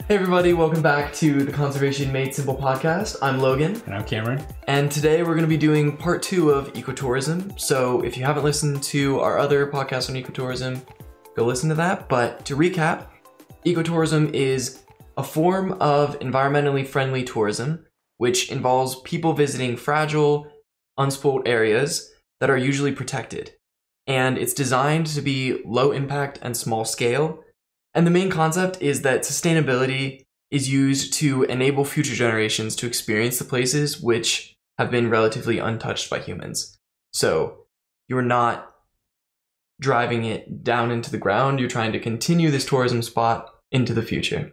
Hey everybody, welcome back to the Conservation Made Simple podcast. I'm Logan. And I'm Cameron. And today we're going to be doing part 2 of ecotourism. So if you haven't listened to our other podcast on ecotourism, go listen to that. But to recap, ecotourism is a form of environmentally friendly tourism, which involves people visiting fragile, unspoiled areas that are usually protected. And it's designed to be low impact and small scale. And the main concept is that sustainability is used to enable future generations to experience the places which have been relatively untouched by humans. So you're not driving it down into the ground. You're trying to continue this tourism spot into the future.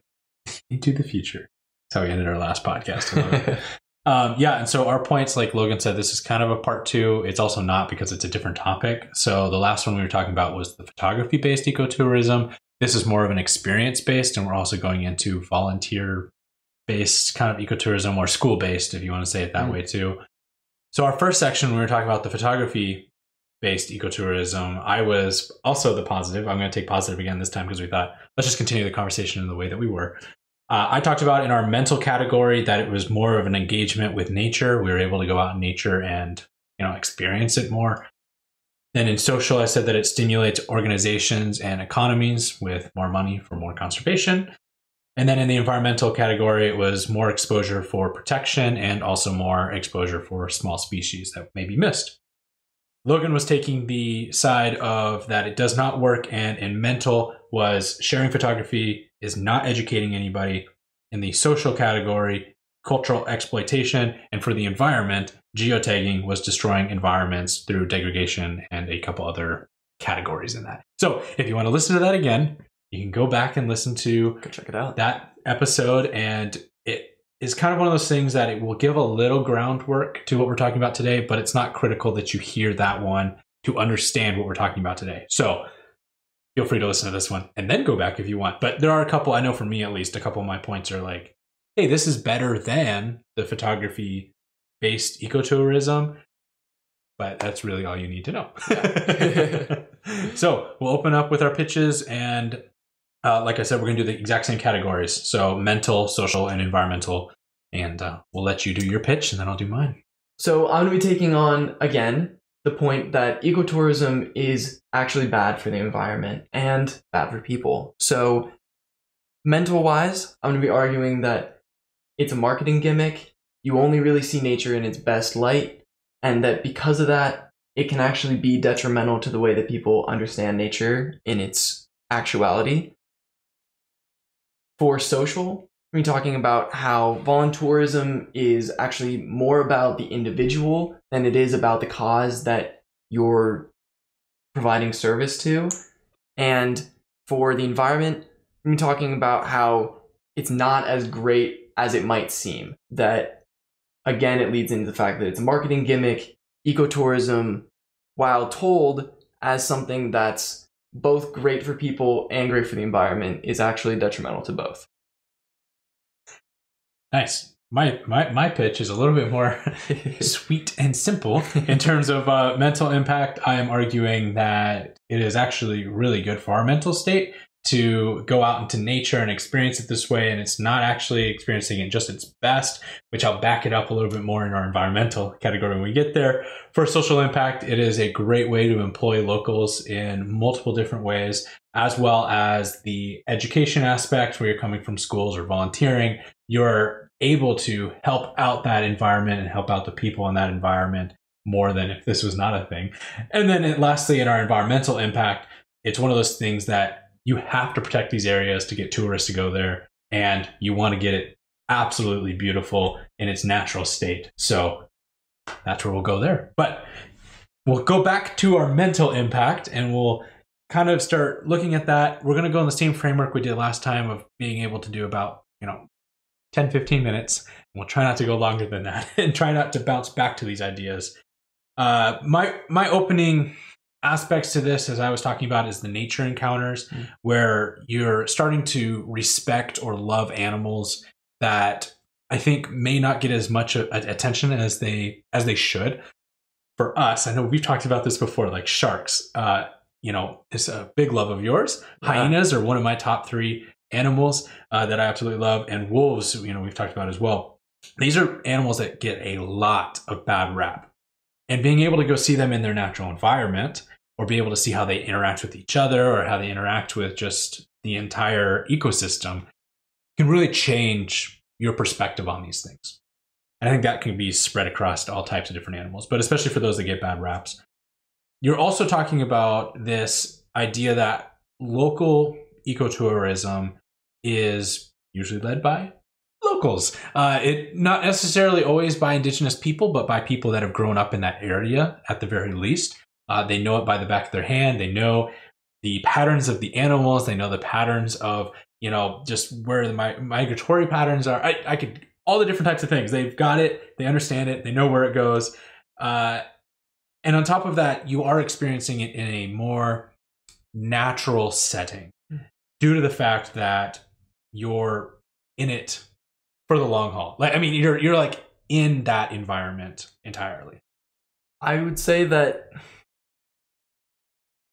Into the future. That's how we ended our last podcast. And so our points, like Logan said, this is kind of a part 2. It's also not, because it's a different topic. So the last one we were talking about was the photography-based ecotourism. This is more of an experience-based, and we're also going into volunteer-based kind of ecotourism, or school-based, if you want to say it that way too. So our first section, we were talking about the photography-based ecotourism. I was also the positive. I'm going to take positive again this time because we thought, let's just continue the conversation in the way that we were. I talked about in our mental category that it was more of an engagement with nature. We were able to go out in nature and, experience it more. Then in social, I said that it stimulates organizations and economies with more money for more conservation. And then in the environmental category, it was more exposure for protection and also more exposure for small species that may be missed. Logan was taking the side of that it does not work, and in mental was sharing photography is not educating anybody. In the social category, cultural exploitation, and for the environment, geotagging was destroying environments through degradation and a couple other categories in that. So if you want to listen to that again, you can go back and listen to check it out. That episode, and it is kind of one of those things that it will give a little groundwork to what we're talking about today, but it's not critical that you hear that one to understand what we're talking about today. So feel free to listen to this one and then go back if you want. But there are a couple, I know for me at least, a couple of my points are like, hey, this is better than the photography-based ecotourism, but that's really all you need to know. So we'll open up with our pitches, and like I said, we're going to do the exact same categories. So mental, social, and environmental, and we'll let you do your pitch, and then I'll do mine. So I'm going to be taking on, again, the point that ecotourism is actually bad for the environment and bad for people. So mental-wise, I'm going to be arguing that it's a marketing gimmick. You only really see nature in its best light, and that because of that, it can actually be detrimental to the way that people understand nature in its actuality. For social, we're talking about how voluntourism is actually more about the individual than it is about the cause that you're providing service to. And for the environment, we're talking about how it's not as great as it might seem. That, again, it leads into the fact that it's a marketing gimmick. Ecotourism, while told as something that's both great for people and great for the environment, is actually detrimental to both. Nice. My pitch is a little bit more sweet and simple in terms of mental impact. I am arguing that it is actually really good for our mental state to go out into nature and experience it this way, and it's not actually experiencing it just its best, which I'll back it up a little bit more in our environmental category when we get there. For social impact, it is a great way to employ locals in multiple different ways, as well as the education aspect where you're coming from schools or volunteering. You're able to help out that environment and help out the people in that environment more than if this was not a thing. And then lastly, in our environmental impact, it's one of those things that you have to protect these areas to get tourists to go there, and you want to get it absolutely beautiful in its natural state. So that's where we'll go there. But we'll go back to our mental impact, and we'll kind of start looking at that. We're going to go in the same framework we did last time of being able to do about, 10, 15 minutes. And we'll try not to go longer than that and try not to bounce back to these ideas. My opening aspects to this, as I was talking about, is the nature encounters, where you're starting to respect or love animals that I think may not get as much attention as they should. For us, I know we've talked about this before, like sharks. It's a big love of yours. Yeah. Hyenas are one of my top 3 animals that I absolutely love, and wolves, we've talked about as well. These are animals that get a lot of bad rap. And being able to go see them in their natural environment, or be able to see how they interact with each other, or how they interact with just the entire ecosystem, can really change your perspective on these things. And I think that can be spread across all types of different animals, but especially for those that get bad raps. You're also talking about this idea that local ecotourism is usually led by locals. It not necessarily always by indigenous people, but by people that have grown up in that area at the very least. They know it by the back of their hand. They know the patterns of the animals. They know the patterns of, just where the migratory patterns are. I could, all the different types of things. They've got it. They understand it. They know where it goes. And on top of that, you are experiencing it in a more natural setting due to the fact that you're in it for the long haul. You're like in that environment entirely. I would say that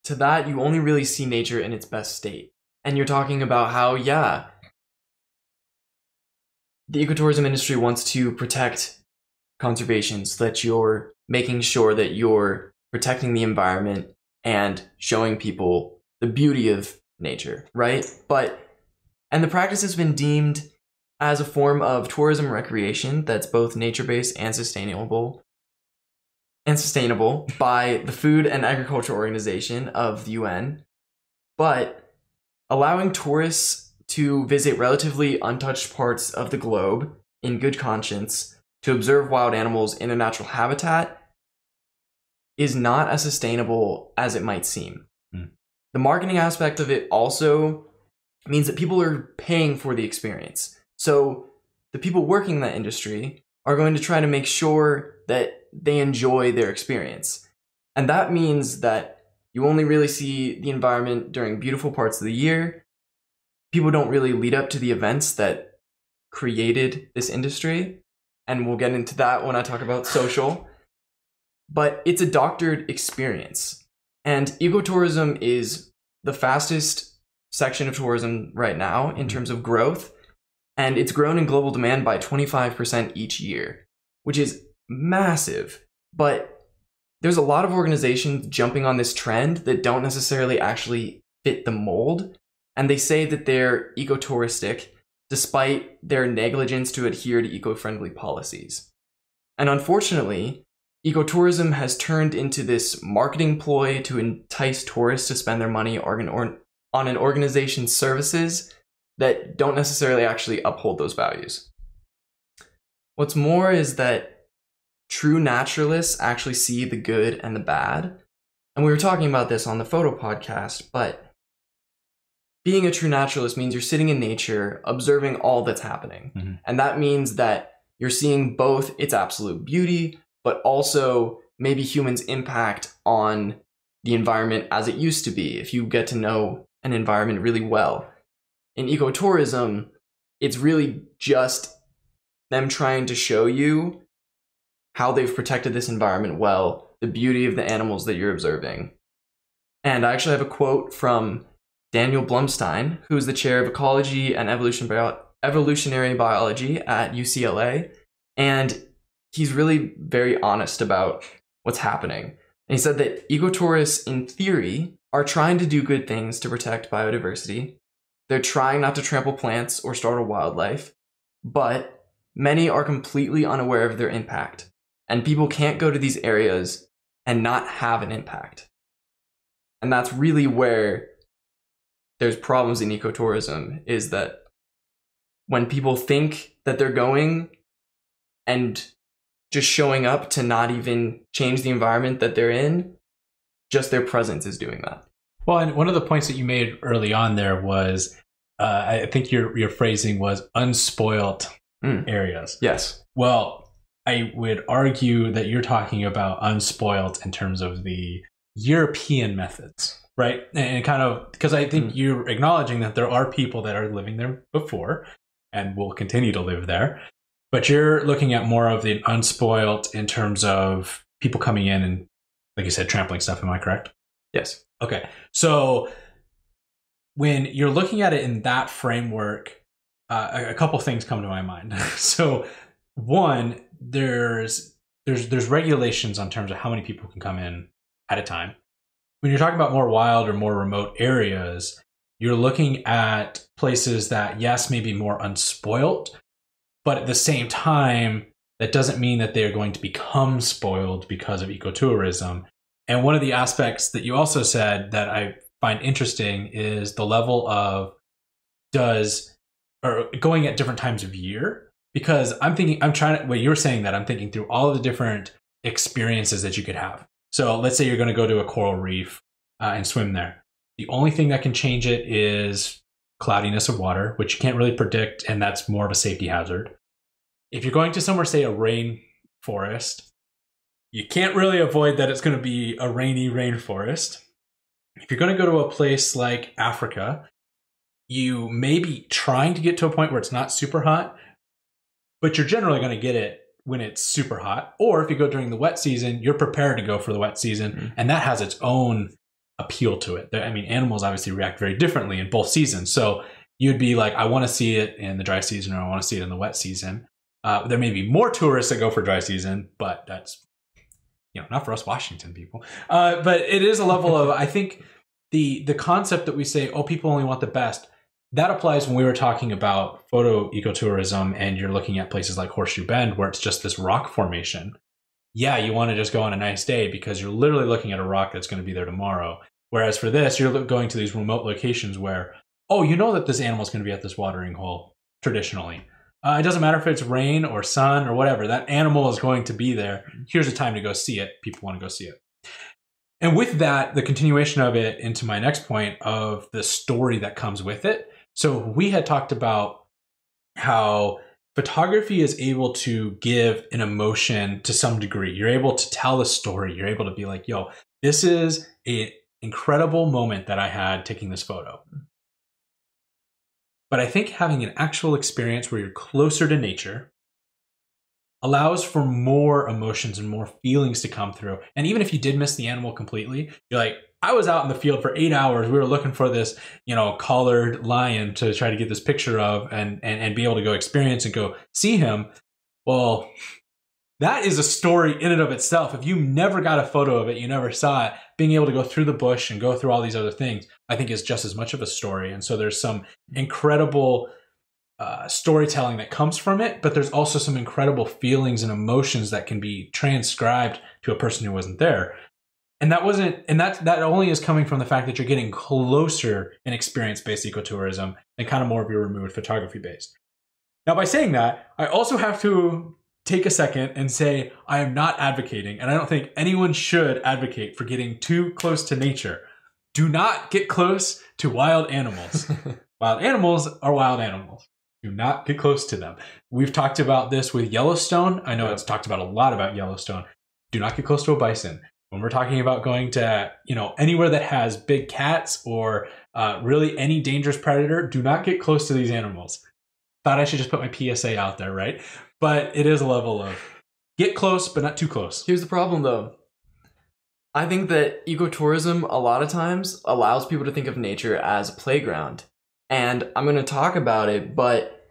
to that, you only really see nature in its best state. And you're talking about how, the ecotourism industry wants to protect conservation so that you're making sure that you're protecting the environment and showing people the beauty of nature, right? And the practice has been deemed as a form of tourism recreation that's both nature-based and sustainable by the Food and Agriculture Organization of the UN. But allowing tourists to visit relatively untouched parts of the globe in good conscience to observe wild animals in a natural habitat is not as sustainable as it might seem. The marketing aspect of it also means that people are paying for the experience. So the people working in that industry are going to try to make sure that they enjoy their experience. And that means that you only really see the environment during beautiful parts of the year. People don't really lead up to the events that created this industry. And we'll get into that when I talk about social. But it's a doctored experience. And ecotourism is the fastest section of tourism right now in terms of growth. And it's grown in global demand by 25% each year, which is massive. But there's a lot of organizations jumping on this trend that don't necessarily actually fit the mold. And they say that they're ecotouristic despite their negligence to adhere to eco-friendly policies. And unfortunately, ecotourism has turned into this marketing ploy to entice tourists to spend their money on an organization's services that don't necessarily actually uphold those values. What's more is that true naturalists actually see the good and the bad. And we were talking about this on the photo podcast, but being a true naturalist means you're sitting in nature, observing all that's happening. Mm-hmm. And that means that you're seeing both its absolute beauty, but also maybe humans' impact on the environment as it used to be, if you get to know an environment really well. In ecotourism, it's really just them trying to show you how they've protected this environment well, the beauty of the animals that you're observing. And I actually have a quote from Daniel Blumstein, who is the chair of ecology and evolutionary biology at UCLA. And he's really very honest about what's happening. And he said that ecotourists, in theory, are trying to do good things to protect biodiversity. They're trying not to trample plants or startle wildlife, but many are completely unaware of their impact. And people can't go to these areas and not have an impact. And that's really where there's problems in ecotourism, is that when people think that they're going and just showing up to not even change the environment that they're in, just their presence is doing that. Well, and one of the points that you made early on there was, I think your phrasing was unspoilt areas. Yes. Well, I would argue that you're talking about unspoilt in terms of the European methods, right? And kind of, because I think you're acknowledging that there are people that are living there before and will continue to live there. But you're looking at more of the unspoilt in terms of people coming in and, like you said, trampling stuff. Am I correct? Yes. Okay. So when you're looking at it in that framework, a couple things come to my mind. So one, there's regulations on terms of how many people can come in at a time. When you're talking about more wild or more remote areas, you're looking at places that, yes, may be more unspoilt, but at the same time, that doesn't mean that they are going to become spoiled because of ecotourism. And one of the aspects that you also said that I find interesting is the level of going at different times of year. Because I'm thinking through all of the different experiences that you could have. So let's say you're going to go to a coral reef and swim there. The only thing that can change it is cloudiness of water, which you can't really predict, and that's more of a safety hazard. If you're going to somewhere, say a rainforest, you can't really avoid that it's going to be a rainy rainforest. If you're going to go to a place like Africa, you may be trying to get to a point where it's not super hot, but you're generally going to get it when it's super hot. Or if you go during the wet season, you're prepared to go for the wet season, and that has its own appeal to it. I mean, animals obviously react very differently in both seasons. So you'd be like, I want to see it in the dry season, or I want to see it in the wet season. There may be more tourists that go for dry season, but that's, not for us Washington people. But it is a level of, I think the concept that we say, oh, people only want the best, that applies when we were talking about photo ecotourism and you're looking at places like Horseshoe Bend where it's just this rock formation. Yeah, you want to just go on a nice day because you're literally looking at a rock that's going to be there tomorrow. Whereas for this, you're going to these remote locations where, oh, you know that this animal is going to be at this watering hole traditionally. It doesn't matter if it's rain or sun or whatever. That animal is going to be there. Here's a time to go see it. People want to go see it. And with that, the continuation of it into my next point of the story that comes with it. So we had talked about how photography is able to give an emotion to some degree. You're able to tell a story. You're able to be like, yo, this is an incredible moment that I had taking this photo. But I think having an actual experience where you're closer to nature allows for more emotions and more feelings to come through. And even if you did miss the animal completely, you're like, I was out in the field for 8 hours. We were looking for this, collared lion to try to get this picture of and be able to go experience and go see him. Well, that is a story in and of itself. If you never got a photo of it, you never saw it, being able to go through the bush and go through all these other things, I think is just as much of a story. And so there's some incredible storytelling that comes from it, but there's also some incredible feelings and emotions that can be transcribed to a person who wasn't there. And that only is coming from the fact that you're getting closer in experience-based ecotourism and kind of more of your removed photography-based. Now, by saying that, I also have to take a second and say I am not advocating, and I don't think anyone should advocate for getting too close to nature. Do not get close to wild animals. Wild animals are wild animals. Do not get close to them. We've talked about this with Yellowstone. I know it's talked about a lot about Yellowstone. Do not get close to a bison. When we're talking about going to, anywhere that has big cats or really any dangerous predator, do not get close to these animals. Thought I should just put my PSA out there, right? But it is a level of get close, but not too close. Here's the problem, though. I think that ecotourism a lot of times allows people to think of nature as a playground. And I'm going to talk about it, but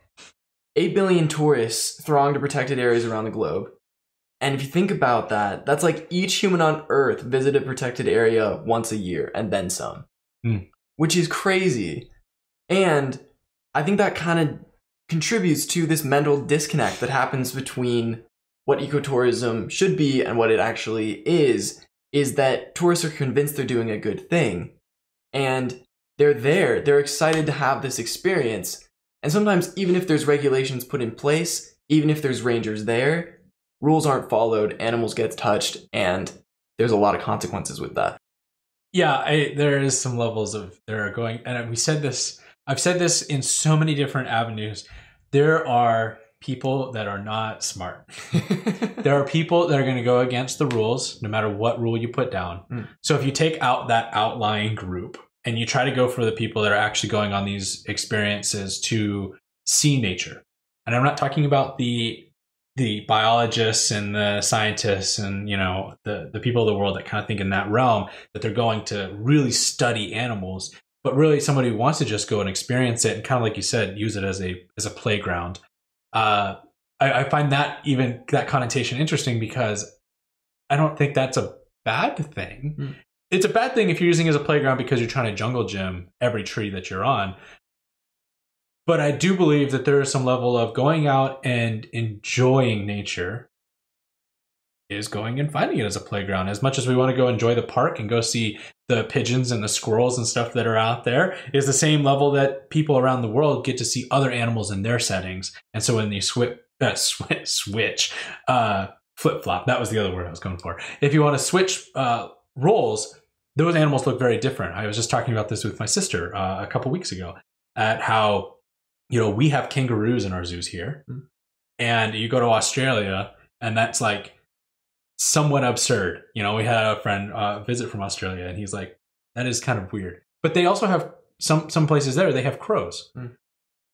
8 billion tourists throng to protected areas around the globe. And if you think about that, that's like each human on Earth visit a protected area once a year and then some, which is crazy. And I think that kind of contributes to this mental disconnect that happens between what ecotourism should be and what it actually is that tourists are convinced they're doing a good thing. And they're excited to have this experience. And sometimes even if there's regulations put in place, even if there's rangers there, rules aren't followed, animals get touched, and there's a lot of consequences with that. Yeah, there is some levels of there are going, and I've said this in so many different avenues. There are people that are not smart. There are people that are going to go against the rules, no matter what rule you put down. So if you take out that outlying group and you try to go for the people that are actually going on these experiences to see nature, and I'm not talking about the biologists and the scientists and the people of the world that kind of think in that realm that they're going to really study animals. but really somebody who wants to just go and experience it and kind of like you said, use it as a playground. I find that connotation interesting because I don't think that's a bad thing. Mm. It's a bad thing if you're using it as a playground because you're trying to jungle gym every tree that you're on. But I do believe that there is some level of going out and enjoying nature is going and finding it as a playground. As much as we want to go enjoy the park and go see the pigeons and the squirrels and stuff that are out there, is the same level that people around the world get to see other animals in their settings. And so when you flip-flop, that was the other word I was going for. If you want to switch roles, those animals look very different. I was just talking about this with my sister a couple weeks ago at how, we have kangaroos in our zoos here. Mm. And you go to Australia and that's like somewhat absurd. We had a friend visit from Australia and he's like, that is kind of weird. But they also have some places there, they have crows. Mm.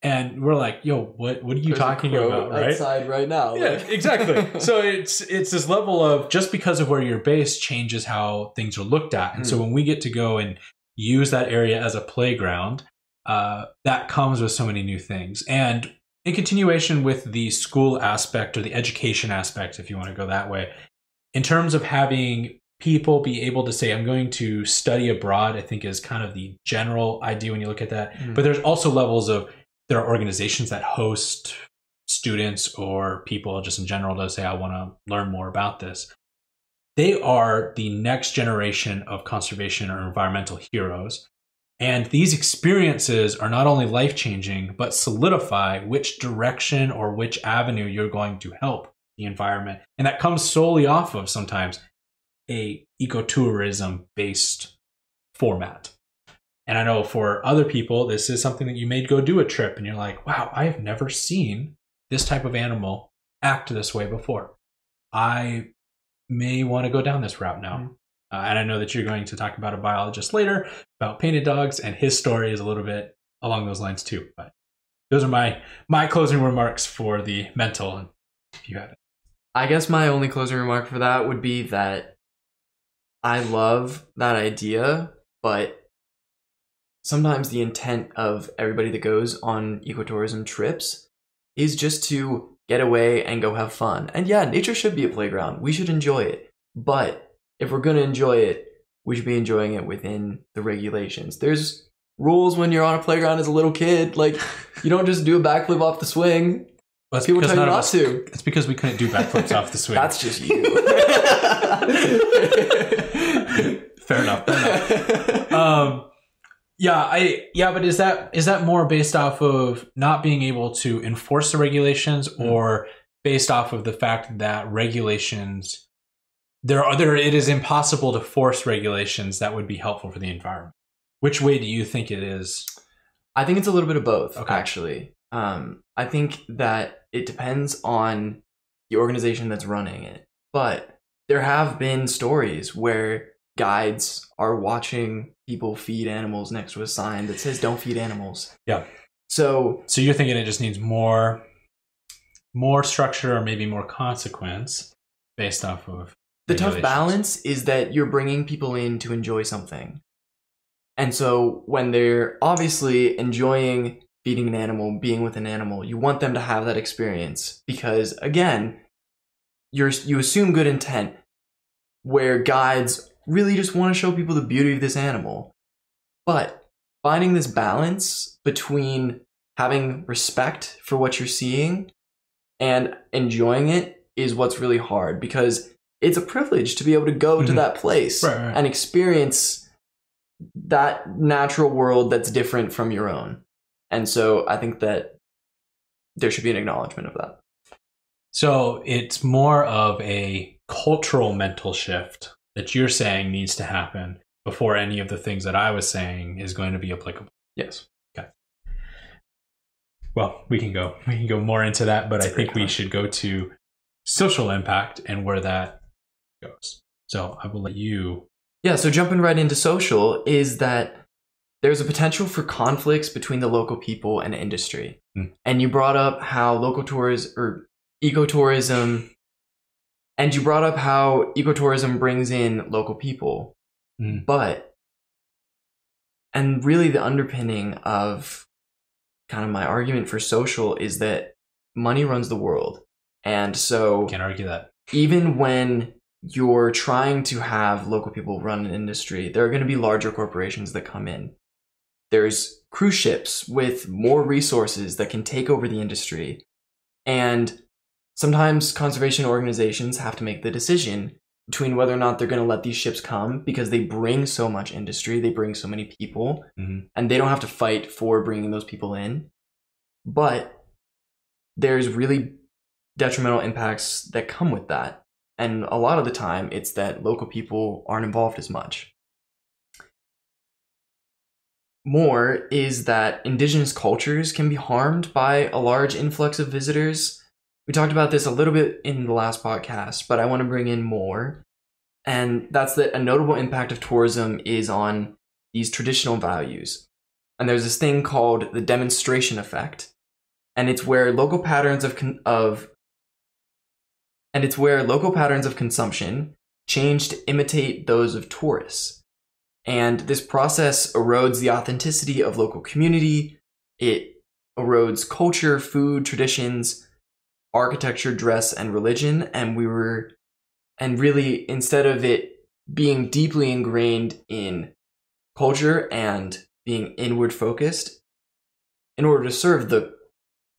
And we're like, yo, what are you talking about, right? Outside right now. Yeah, exactly. So it's this level of just because of where you're based changes how things are looked at. And so when we get to go and use that area as a playground, that comes with so many new things. And in continuation with the school aspect or the education aspect, if you want to go that way, in terms of having people be able to say, I'm going to study abroad, I think is kind of the general idea when you look at that. Mm. But there's also levels of, there are organizations that host students or people just in general to say, I want to learn more about this. They are the next generation of conservation or environmental heroes. And these experiences are not only life-changing, but solidify which direction or which avenue you're going to help the environment. And that comes solely off of sometimes a ecotourism-based format. And I know for other people, this is something that you may go do a trip and you're like, wow, I have never seen this type of animal act this way before. I may want to go down this route now. Mm-hmm. And I know that you're going to talk about a biologist later about painted dogs, and his story is a little bit along those lines too. But those are my closing remarks for the mental, if you have it. I guess my only closing remark for that would be that I love that idea, but sometimes the intent of everybody that goes on ecotourism trips is just to get away and go have fun. And yeah, nature should be a playground. We should enjoy it. But if we're going to enjoy it, we should be enjoying it within the regulations. There's rules when you're on a playground as a little kid. Like, you don't just do a backflip off the swing. Well, people tell you not to. It's because we couldn't do backflips off the swing. That's just you. Fair enough. But is that more based off of not being able to enforce the regulations, or based off of the fact that regulations it is impossible to force regulations that would be helpful for the environment? Which way do you think it is? I think it's a little bit of both, actually. I think that it depends on the organization that's running it. But there have been stories where guides are watching people feed animals next to a sign that says don't feed animals. Yeah. So you're thinking it just needs more structure or maybe more consequence based off of the tough balance is that you're bringing people in to enjoy something. And so when they're obviously enjoying feeding an animal, being with an animal, you want them to have that experience because, again, you assume good intent where guides really just want to show people the beauty of this animal. But finding this balance between having respect for what you're seeing and enjoying it is what's really hard, because it's a privilege to be able to go to that place and experience that natural world that's different from your own. And so I think that there should be an acknowledgement of that. So it's more of a cultural mental shift that you're saying needs to happen before any of the things that I was saying is going to be applicable. Yes. Okay. Well, we can go more into that, but I think we should go to social impact and where that goes. So I will let you. Yeah, so jumping right into social is that there's a potential for conflicts between the local people and industry. And you brought up how ecotourism, and you brought up how ecotourism brings in local people. But And really the underpinning of kind of my argument for social is that money runs the world. And so Can't argue that. even when you're trying to have local people run an industry, there are going to be larger corporations that come in. There's cruise ships with more resources that can take over the industry. And sometimes conservation organizations have to make the decision between whether or not they're going to let these ships come because they bring so much industry, they bring so many people, and they don't have to fight for bringing those people in. But there's really detrimental impacts that come with that. And a lot of the time, it's that local people aren't involved as much. More is that indigenous cultures can be harmed by a large influx of visitors. We talked about this a little bit in the last podcast, but I want to bring in more. And that's that a notable impact of tourism is on these traditional values. And there's this thing called the demonstration effect. And it's where local patterns of consumption change to imitate those of tourists. And this process erodes the authenticity of local community. It erodes culture, food, traditions, architecture, dress, and religion. And really, instead of it being deeply ingrained in culture and being inward focused, in order to serve the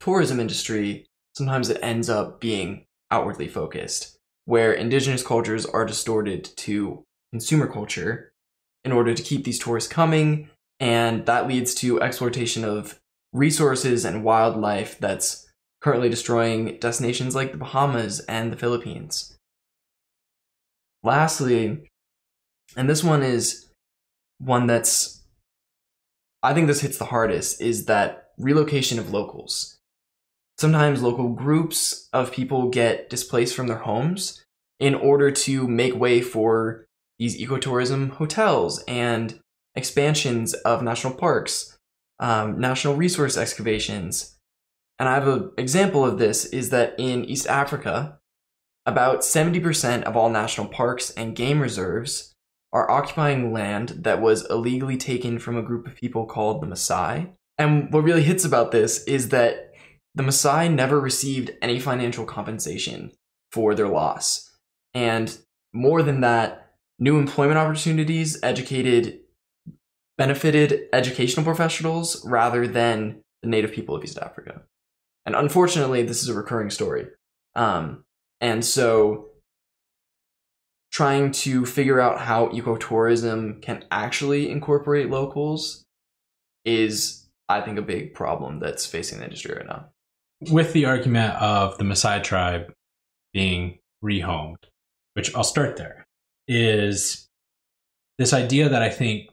tourism industry, sometimes it ends up being outwardly focused, where indigenous cultures are distorted to consumer culture in order to keep these tourists coming, and that leads to exploitation of resources and wildlife that's currently destroying destinations like the Bahamas and the Philippines. Lastly, and this one is one that's, I think this hits the hardest, is that relocation of locals. Sometimes local groups of people get displaced from their homes in order to make way for these ecotourism hotels and expansions of national parks, national resource excavations. And I have an example of this is that in East Africa, about 70% of all national parks and game reserves are occupying land that was illegally taken from a group of people called the Maasai. And what really hits about this is that the Maasai never received any financial compensation for their loss. And more than that, new employment opportunities benefited educational professionals rather than the native people of East Africa. And unfortunately, this is a recurring story. And so trying to figure out how ecotourism can actually incorporate locals is, I think, a big problem that's facing the industry right now. With the argument of the Maasai tribe being rehomed, which I'll start there, is this idea that I think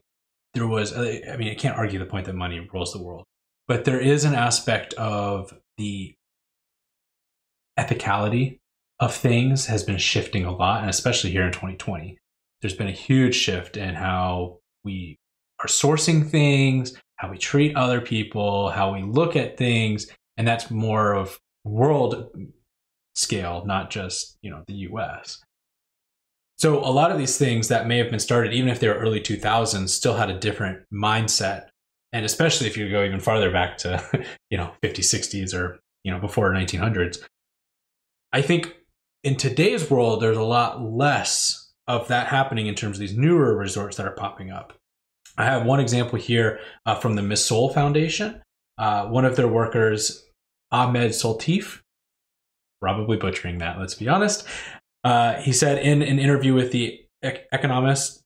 there was, I mean, I can't argue the point that money rules the world, but there is an aspect of the ethicality of things has been shifting a lot, and especially here in 2020. There's been a huge shift in how we are sourcing things, how we treat other people, how we look at things. And that's more of world scale, not just, the US. So a lot of these things that may have been started, even if they were early 2000s, still had a different mindset. And especially if you go even farther back to, 50s, 60s, or, before 1900s. I think in today's world, there's a lot less of that happening in terms of these newer resorts that are popping up. I have one example here from the Miss Soul Foundation. One of their workers, Ahmed Soltif, probably butchering that, let's be honest. He said in an interview with the Economist,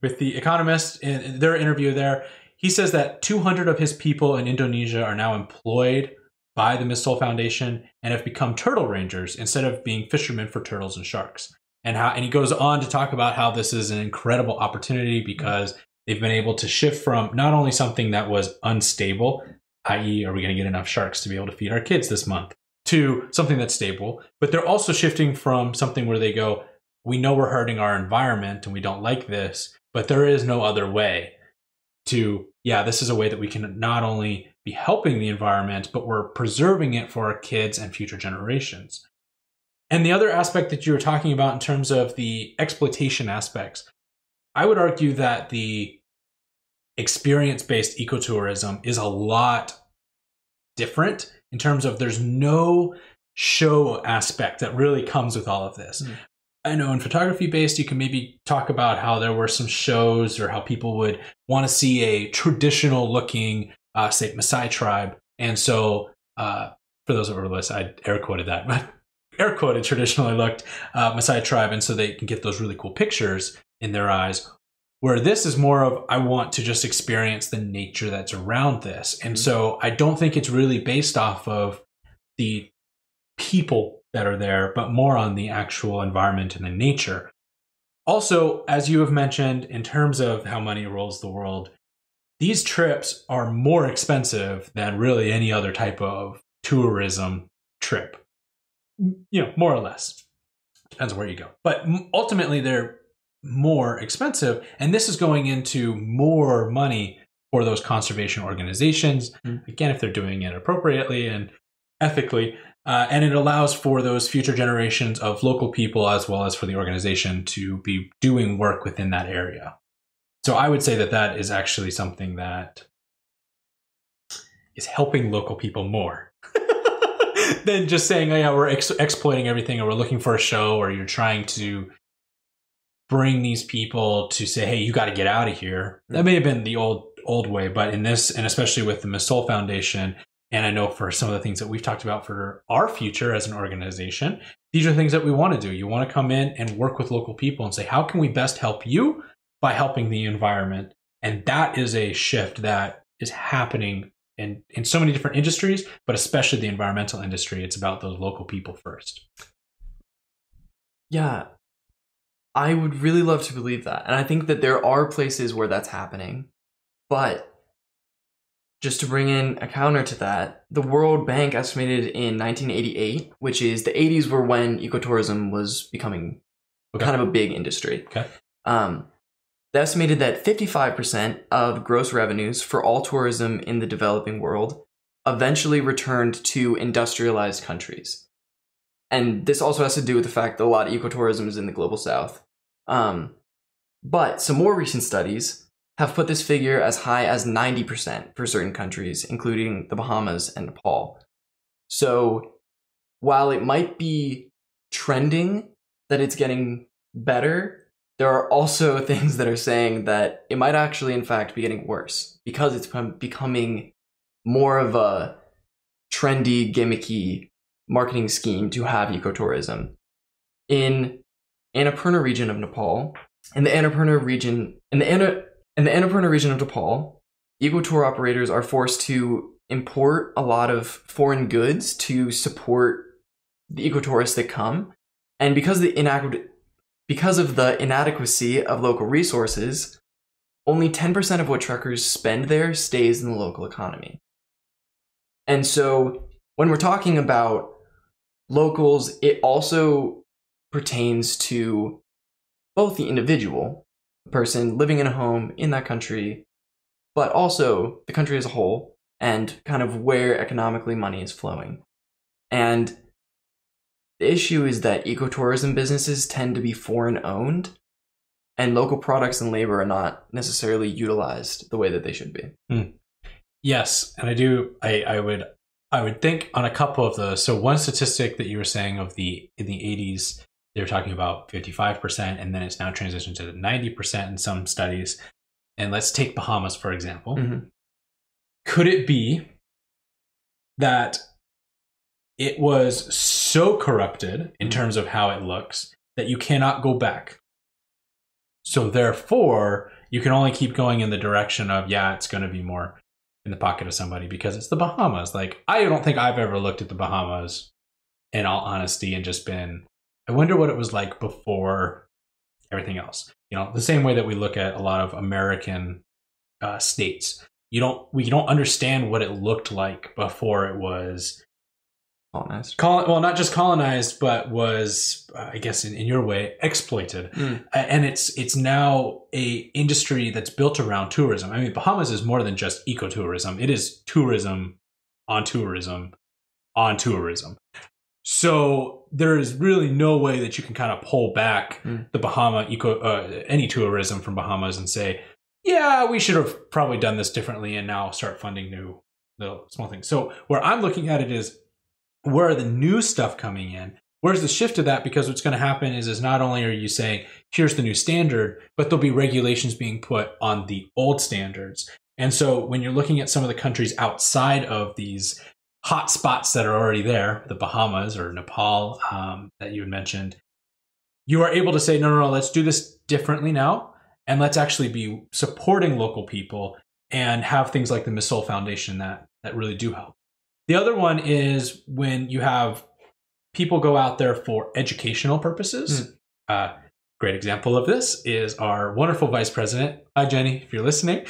with the Economist, in their interview there, he says that 200 of his people in Indonesia are now employed by the Miss Soul Foundation and have become turtle rangers instead of being fishermen for turtles and sharks. And he goes on to talk about how this is an incredible opportunity because they've been able to shift from not only something that was unstable, i.e., are we going to get enough sharks to be able to feed our kids this month, to something that's stable, but they're also shifting from something where they go, we know we're hurting our environment and we don't like this, but there is no other way, to, this is a way that we can not only be helping the environment, but we're preserving it for our kids and future generations. And the other aspect that you were talking about in terms of the exploitation aspects, I would argue that the experience-based ecotourism is a lot different in terms of there's no show aspect that really comes with all of this. I know in photography-based, you can maybe talk about how there were some shows or how people would want to see a traditional-looking, say, Maasai tribe. And so, for those of our listeners, I air quoted that, but air quoted traditionally looked Maasai tribe, and so they can get those really cool pictures in their eyes. Where this is more of, I want to just experience the nature that's around this. And so I don't think it's really based off of the people that are there, but more on the actual environment and the nature. Also, as you have mentioned, in terms of how money rules the world, these trips are more expensive than really any other type of tourism trip. More or less. Depends on where you go. But ultimately, they're more expensive, and this is going into more money for those conservation organizations, again, if they're doing it appropriately and ethically, and it allows for those future generations of local people as well as for the organization to be doing work within that area. So I would say that that is actually something that is helping local people more than just saying, oh yeah, we're exploiting everything, or we're looking for a show, or you're trying to bring these people to say, hey, you got to get out of here. That may have been the old way, but in this, and especially with the Masol Foundation, and I know for some of the things that we've talked about for our future as an organization, these are things that we want to do. You want to come in and work with local people and say, how can we best help you by helping the environment? And that is a shift that is happening in so many different industries, but especially the environmental industry. It's about those local people first. Yeah. I would really love to believe that. And I think that there are places where that's happening. But just to bring in a counter to that, the World Bank estimated in 1988, which is the 80s were when ecotourism was becoming kind of a big industry. Okay. They estimated that 55% of gross revenues for all tourism in the developing world eventually returned to industrialized countries. And this also has to do with the fact that a lot of ecotourism is in the global south. But some more recent studies have put this figure as high as 90% for certain countries, including the Bahamas and Nepal. So while it might be trending that it's getting better, there are also things that are saying that it might actually, in fact, be getting worse because it's becoming more of a trendy, gimmicky marketing scheme to have ecotourism. In Annapurna region of Nepal, in the Annapurna region of Nepal, ecotour operators are forced to import a lot of foreign goods to support the ecotourists that come, and because of the inadequacy of local resources, only 10% of what truckers spend there stays in the local economy. And so when we're talking about locals, it also pertains to both the individual, the person living in a home in that country, but also the country as a whole and kind of where economically money is flowing. And the issue is that ecotourism businesses tend to be foreign owned, and local products and labor are not necessarily utilized the way that they should be. Yes, and I would think on a couple of those. So one statistic that you were saying in the 80s, they were talking about 55%, and then it's now transitioned to 90% in some studies. And let's take Bahamas, for example. Mm-hmm. Could it be that it was so corrupted in terms of how it looks that you cannot go back? So therefore, you can only keep going in the direction of, yeah, it's going to be more in the pocket of somebody because it's the Bahamas. Like, I don't think I've ever looked at the Bahamas in all honesty and just been, I wonder what it was like before everything else. You know, the same way that we look at a lot of American states. We don't understand what it looked like before it was colonized. Well, not just colonized, but was, I guess, in your way, exploited. And it's now a industry that's built around tourism. I mean, Bahamas is more than just ecotourism. It is tourism on tourism on tourism. So there is really no way that you can kind of pull back the Bahama any tourism from Bahamas and say, yeah, we should have probably done this differently and now start funding new little small things. So where I'm looking at it is, where are the new stuff coming in? Where's the shift to that? Because what's going to happen is not only are you saying, here's the new standard, but there'll be regulations being put on the old standards. And so when you're looking at some of the countries outside of these hot spots that are already there, the Bahamas or Nepal that you had mentioned, you are able to say, no, let's do this differently now. And let's actually be supporting local people and have things like the Missile Foundation that really do help. The other one is when you have people go out there for educational purposes. Great example of this is our wonderful vice president. Hi, Jenny, if you're listening.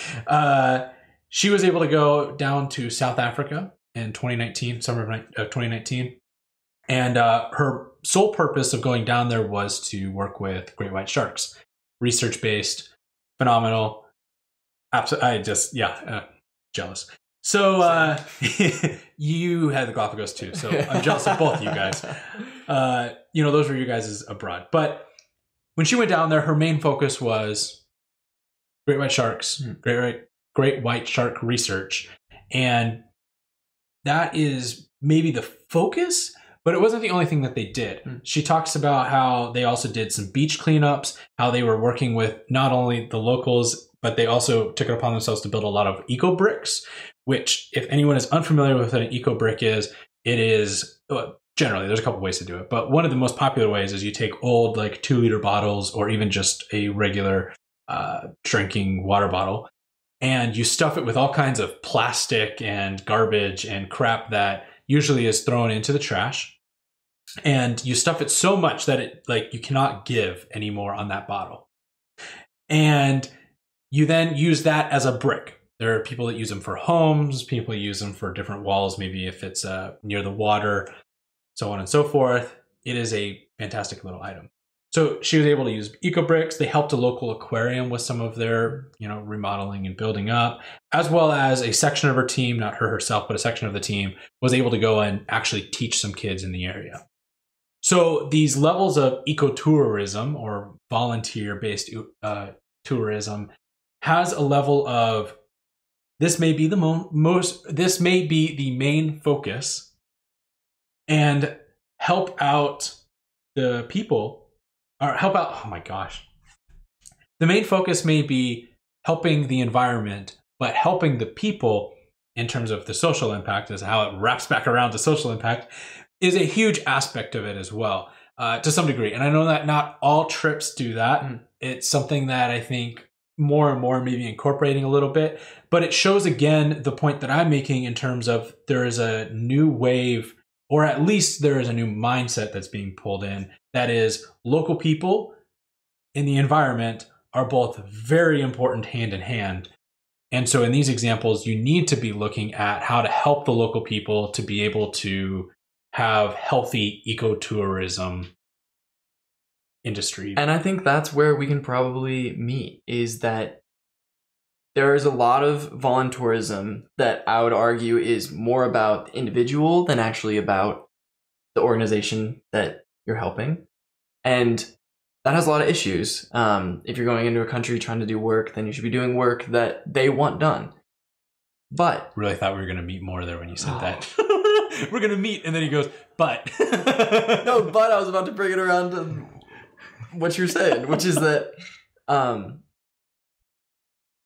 She was able to go down to South Africa in 2019, summer of 2019. And her sole purpose of going down there was to work with great white sharks. Research-based, phenomenal. Jealous. So you had the Galapagos too, so I'm jealous of both of you guys. Those were you guys abroad. But when she went down there, her main focus was great white sharks, great white shark research. And that is maybe the focus, but it wasn't the only thing that they did. She talks about how they also did some beach cleanups, how they were working with not only the locals, but they also took it upon themselves to build a lot of eco bricks, which, if anyone is unfamiliar with what an eco brick is, it is generally, there's a couple ways to do it, but one of the most popular ways is you take old, like 2-liter bottles or even just a regular drinking water bottle, and you stuff it with all kinds of plastic and garbage and crap that usually is thrown into the trash. And you stuff it so much that you cannot give anymore on that bottle. And you then use that as a brick. There are people that use them for homes, people use them for different walls, maybe if it's near the water, so on and so forth. It is a fantastic little item. So she was able to use eco bricks. They helped a local aquarium with some of their, remodeling and building up, as well as a section of her team, not her herself, but a section of the team was able to go and actually teach some kids in the area. So these levels of ecotourism or volunteer-based tourism has a level of, this may be the main focus, and help out the people, or help out, oh my gosh. The main focus may be helping the environment, but helping the people in terms of the social impact, is how it wraps back around to social impact, is a huge aspect of it as well, to some degree. And I know that not all trips do that. It's something that I think more and more maybe incorporating a little bit, but it shows again the point that I'm making in terms of there is a new wave, or at least there is a new mindset that's being pulled in, that is local people in the environment are both very important hand in hand. And so in these examples, you need to be looking at how to help the local people to be able to have healthy ecotourism industry. And I think that's where we can probably meet, is that there is a lot of voluntourism that I would argue is more about the individual than actually about the organization that you're helping. And that has a lot of issues. If you're going into a country trying to do work, then you should be doing work that they want done. But really thought we were going to meet more there when you said that. We're going to meet, and then he goes, but. No, but I was about to bring it around to what you're saying, which is that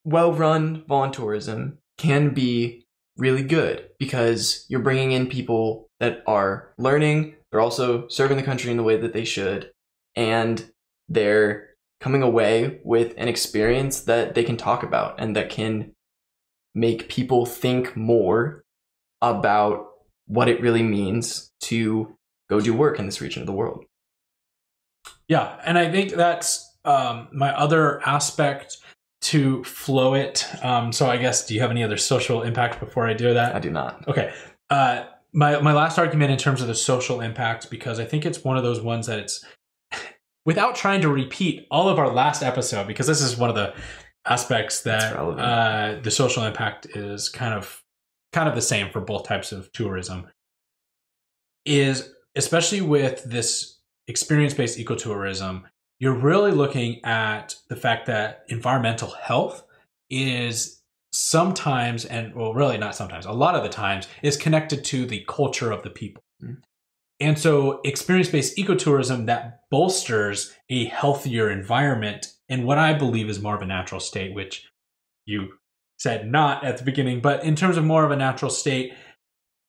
well-run voluntourism can be really good because you're bringing in people that are learning, they're also serving the country in the way that they should, and they're coming away with an experience that they can talk about and that can make people think more about what it really means to go do work in this region of the world. Yeah, and I think that's my other aspect to flow it. So I guess, do you have any other social impact before I do that? I do not. Okay. My last argument in terms of the social impact, because I think it's one of those ones that it's, without trying to repeat all of our last episode, because this is one of the aspects that the social impact is kind of the same for both types of tourism, is especially with this experience-based ecotourism, you're really looking at the fact that environmental health is sometimes, and well, really not sometimes, a lot of the times, is connected to the culture of the people. Mm. And so experience-based ecotourism that bolsters a healthier environment in what I believe is more of a natural state, which you said not at the beginning, but in terms of more of a natural state,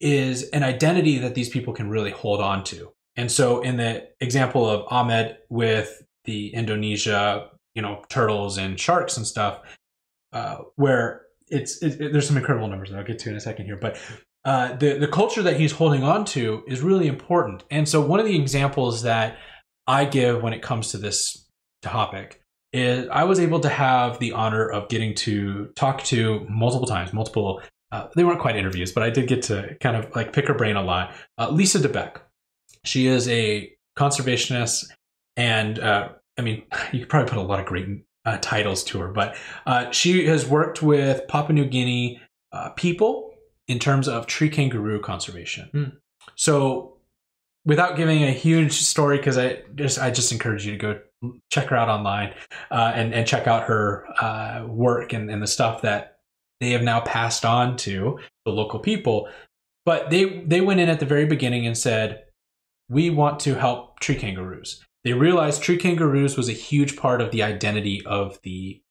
is an identity that these people can really hold on to. And so in the example of Ahmed with the Indonesia, turtles and sharks and stuff, where there's some incredible numbers that I'll get to in a second here, but the culture that he's holding on to is really important. And so one of the examples that I give when it comes to this topic is I was able to have the honor of getting to talk to multiple, they weren't quite interviews, but I did get to kind of like pick her brain a lot. Lisa DeBeck. She is a conservationist, and you could probably put a lot of great titles to her, but she has worked with Papua New Guinea people in terms of tree kangaroo conservation. Mm. So without giving a huge story, because I just encourage you to go check her out online and check out her work and the stuff that they have now passed on to the local people. But they went in at the very beginning and said, we want to help tree kangaroos. They realized tree kangaroos was a huge part of the identity of the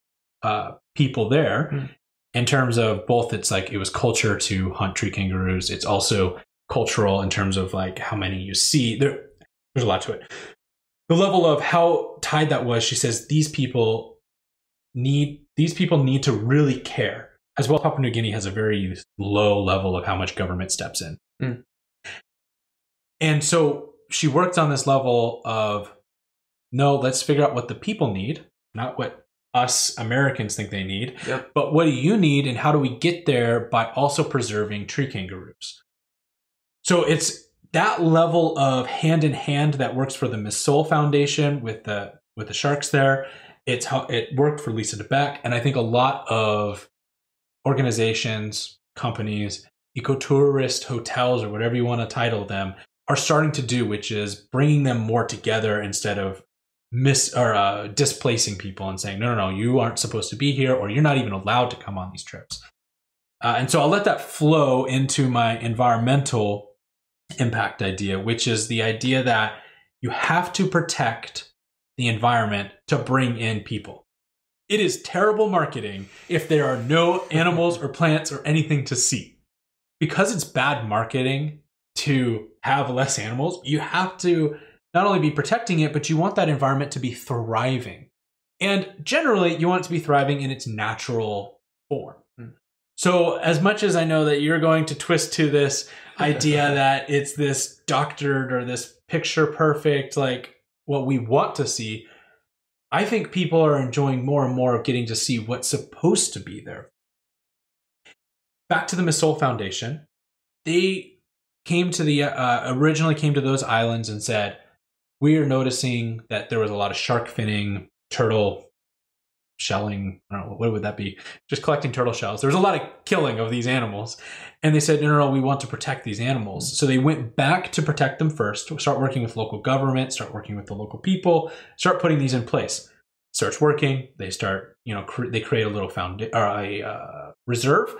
people there. Mm. In terms of both, it was culture to hunt tree kangaroos. It's also cultural in terms of like how many you see. There's a lot to it. The level of how tied that was, she says, these people need to really care. As well, Papua New Guinea has a very low level of how much government steps in. Mm. And so she worked on this level of, no, let's figure out what the people need, not what us Americans think they need, yep. But what do you need and how do we get there by also preserving tree kangaroos? So it's that level of hand in hand that works for the Miss Soul Foundation with the sharks there. It's how it worked for Lisa DeBeck. And I think a lot of organizations, companies, ecotourist hotels, or whatever you want to title them, are starting to do, which is bringing them more together instead of displacing people and saying, no, you aren't supposed to be here, or you're not even allowed to come on these trips. And so I'll let that flow into my environmental impact idea, which is the idea that you have to protect the environment to bring in people. It is terrible marketing if there are no animals or plants or anything to see. Because it's bad marketing to have less animals, you have to not only be protecting it, but you want that environment to be thriving. And generally, you want it to be thriving in its natural form. Mm. So as much as I know that you're going to twist to this idea that it's this doctored or this picture perfect, like what we want to see, I think people are enjoying more and more of getting to see what's supposed to be there. Back to the Miss Soul Foundation, they came to originally came to those islands and said, we are noticing that there was a lot of shark finning, turtle shelling. I don't know, what would that be? Just collecting turtle shells. There was a lot of killing of these animals. And they said, no, we want to protect these animals. So they went back to protect them first, start working with local government, start working with the local people, start putting these in place. Starts working. They start, they create a little reserve.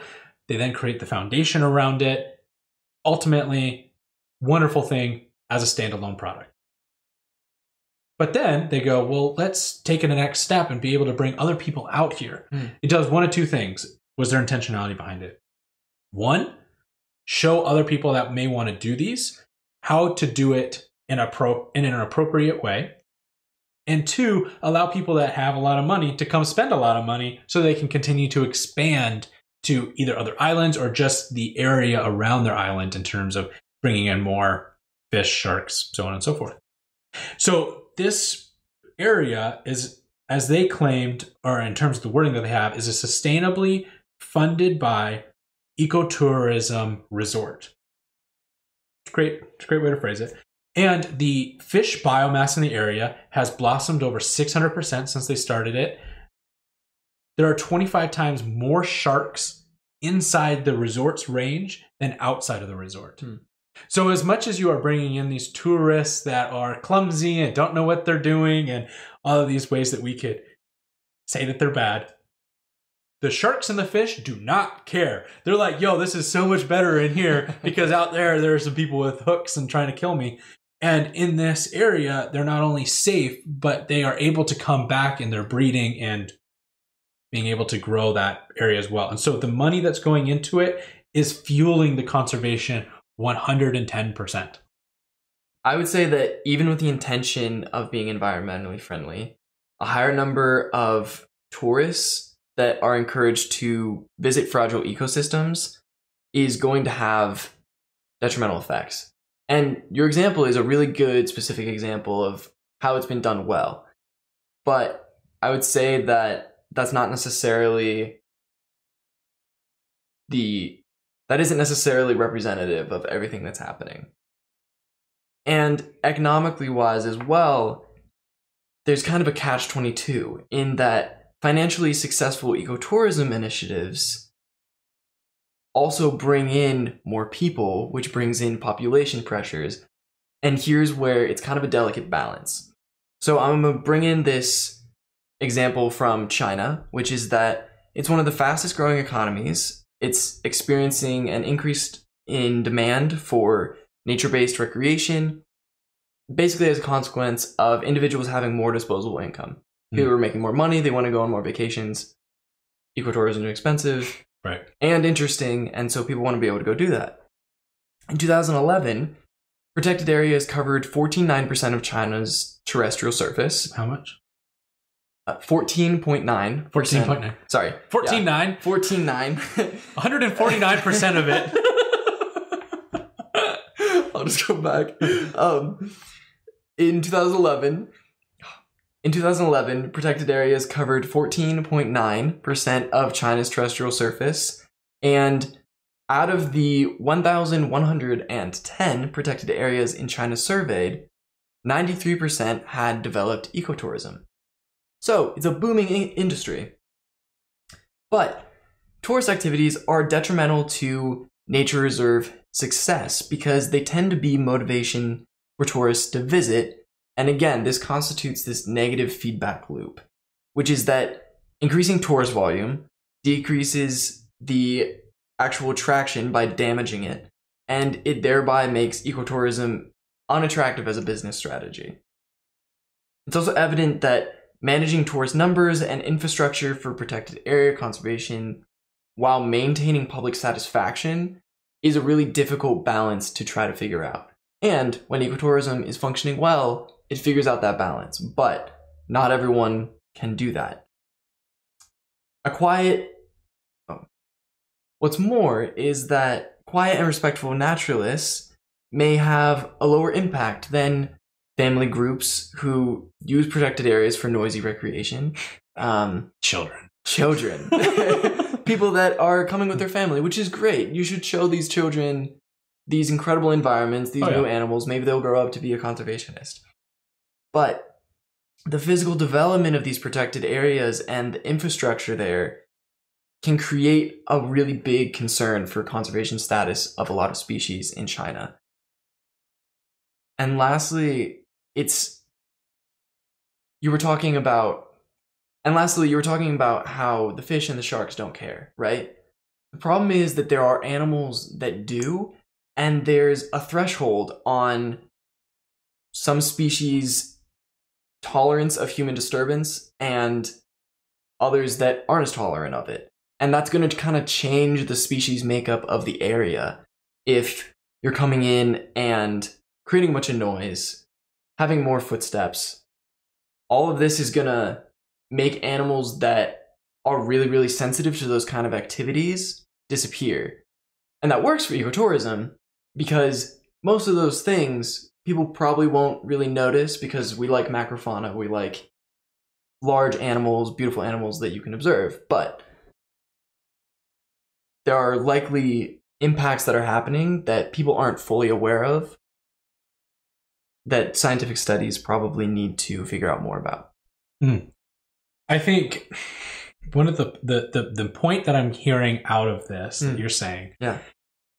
They then create the foundation around it. Ultimately, wonderful thing as a standalone product. But then they go, well, let's take it the next step and be able to bring other people out here. Mm. It does one of two things. Was there intentionality behind it? One, show other people that may want to do these how to do it in an appropriate way. And two, allow people that have a lot of money to come spend a lot of money so they can continue to expand to either other islands or just the area around their island in terms of bringing in more fish, sharks, so on and so forth. So this area is, as they claimed, or in terms of the wording that they have, is a sustainably funded by ecotourism resort. It's a great way to phrase it. And the fish biomass in the area has blossomed over 600% since they started it. There are 25 times more sharks inside the resort's range than outside of the resort. Hmm. So as much as you are bringing in these tourists that are clumsy and don't know what they're doing and all of these ways that we could say that they're bad, the sharks and the fish do not care. They're like, yo, this is so much better in here because out there are some people with hooks and trying to kill me. And in this area, they're not only safe, but they are able to come back in their breeding and being able to grow that area as well. And so the money that's going into it is fueling the conservation 110%. I would say that even with the intention of being environmentally friendly, a higher number of tourists that are encouraged to visit fragile ecosystems is going to have detrimental effects. And your example is a really good specific example of how it's been done well. But I would say that that's not necessarily that isn't necessarily representative of everything that's happening. And economically wise as well, there's kind of a catch-22 in that financially successful ecotourism initiatives also bring in more people, which brings in population pressures. And here's where it's kind of a delicate balance. So I'm going to bring in this example from China, which is that it's one of the fastest growing economies. It's experiencing an increase in demand for nature-based recreation, basically as a consequence of individuals having more disposable income. People are making more money, they want to go on more vacations. Ecotourism is expensive. Right. And interesting, and so people want to be able to go do that. In 2011, protected areas covered 14.9% of China's terrestrial surface. How much? 14.9. 14.9. Sorry. 14.9. Yeah. 14.9. 149% of it. I'll just go back. In 2011, protected areas covered 14.9% of China's terrestrial surface, and out of the 1,110 protected areas in China surveyed, 93% had developed ecotourism. So it's a booming industry. But tourist activities are detrimental to nature reserve success because they tend to be motivation for tourists to visit. And again, this constitutes this negative feedback loop, which is that increasing tourist volume decreases the actual attraction by damaging it, and it thereby makes ecotourism unattractive as a business strategy. It's also evident that managing tourist numbers and infrastructure for protected area conservation while maintaining public satisfaction is a really difficult balance to try to figure out. And when ecotourism is functioning well, it figures out that balance, but not everyone can do that. What's more is that quiet and respectful naturalists may have a lower impact than family groups who use protected areas for noisy recreation. Children. People that are coming with their family, which is great. You should show these children these incredible environments, these new animals. Maybe they'll grow up to be a conservationist. But the physical development of these protected areas and the infrastructure there can create a really big concern for conservation status of a lot of species in China. And lastly, you were talking about how the fish and the sharks don't care, right? The problem is that there are animals that do, and there's a threshold on some species' tolerance of human disturbance and others that aren't as tolerant of it. And that's going to kind of change the species makeup of the area if you're coming in and creating a bunch of noise, having more footsteps. All of this is going to make animals that are really, really sensitive to those kind of activities disappear. And that works for ecotourism because most of those things people probably won't really notice because we like macrofauna, we like large animals, beautiful animals that you can observe. But there are likely impacts that are happening that people aren't fully aware of that scientific studies probably need to figure out more about. I think one of the point that I'm hearing out of this that you're saying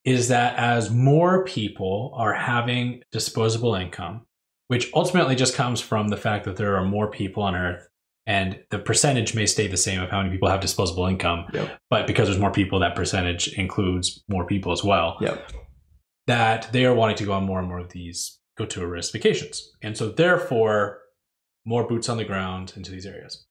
is that as more people are having disposable income, which ultimately just comes from the fact that there are more people on Earth, and the percentage may stay the same of how many people have disposable income, but because there's more people, that percentage includes more people as well, that they are wanting to go on more and more of these go-tourist vacations. And so therefore, more boots on the ground into these areas.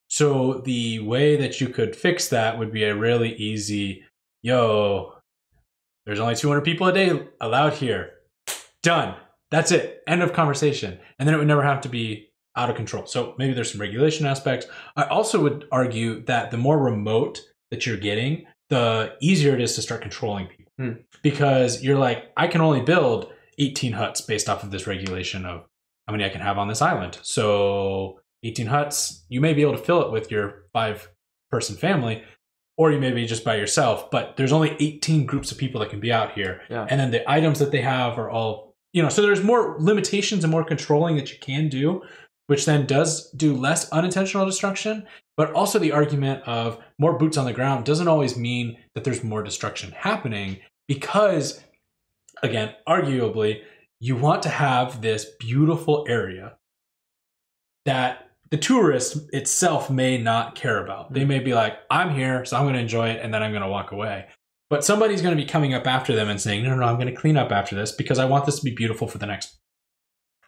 So the way that you could fix that would be a really easy, there's only 200 people a day allowed here. Done. That's it. End of conversation. And then it would never have to be out of control. So maybe there's some regulation aspects. I also would argue that the more remote that you're getting, the easier it is to start controlling people. Because you're like, I can only build 18 huts based off of this regulation of how many I can have on this island. So 18 huts, you may be able to fill it with your 5-person family, or you may be just by yourself, but there's only 18 groups of people that can be out here. And then the items that they have are all, so there's more limitations and more controlling that you can do, which then does do less unintentional destruction. But also the argument of more boots on the ground doesn't always mean that there's more destruction happening, because, again, arguably, you want to have this beautiful area that the tourist itself may not care about. They may be like, I'm here, so I'm going to enjoy it, and then I'm going to walk away. But somebody's going to be coming up after them and saying, no, I'm going to clean up after this because I want this to be beautiful for the next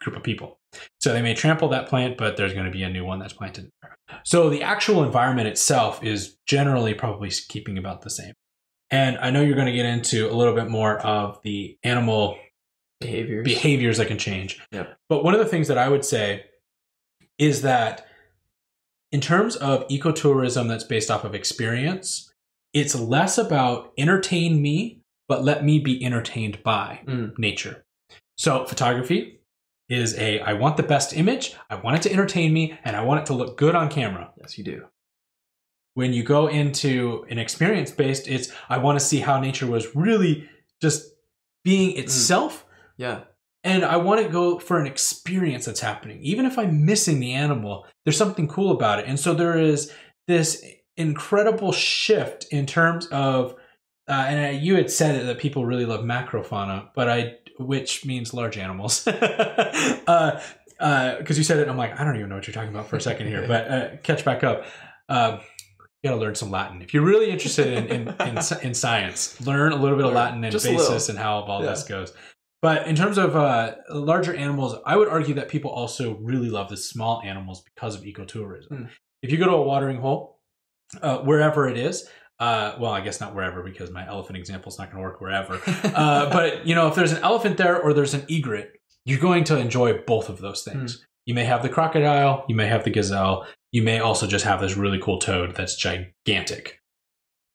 group of people. So they may trample that plant, but there's going to be a new one that's planted there. So the actual environment itself is generally probably keeping about the same. And I know you're going to get into a little bit more of the animal behaviors that can change. But one of the things that I would say is that in terms of ecotourism that's based off of experience, it's less about entertain me, but let me be entertained by nature. So photography is I want the best image, I want it to entertain me, and I want it to look good on camera. Yes, you do. When you go into an experience-based, it's I want to see how nature was really just being itself. And I want to go for an experience that's happening. Even if I'm missing the animal, there's something cool about it. And so there is this incredible shift in terms of, and you had said it, that people really love macrofauna, which means large animals. Because you said it, and I'm like, I don't even know what you're talking about for a second here, but catch back up. You gotta learn some Latin. If you're really interested in science, learn a little bit of Latin and basis and how all this goes. But in terms of larger animals, I would argue that people also really love the small animals because of ecotourism. If you go to a watering hole, wherever it is, well, I guess not wherever, because my elephant example is not going to work wherever. But if there's an elephant there or there's an egret, you're going to enjoy both of those things. You may have the crocodile, you may have the gazelle, you may also just have this really cool toad that's gigantic.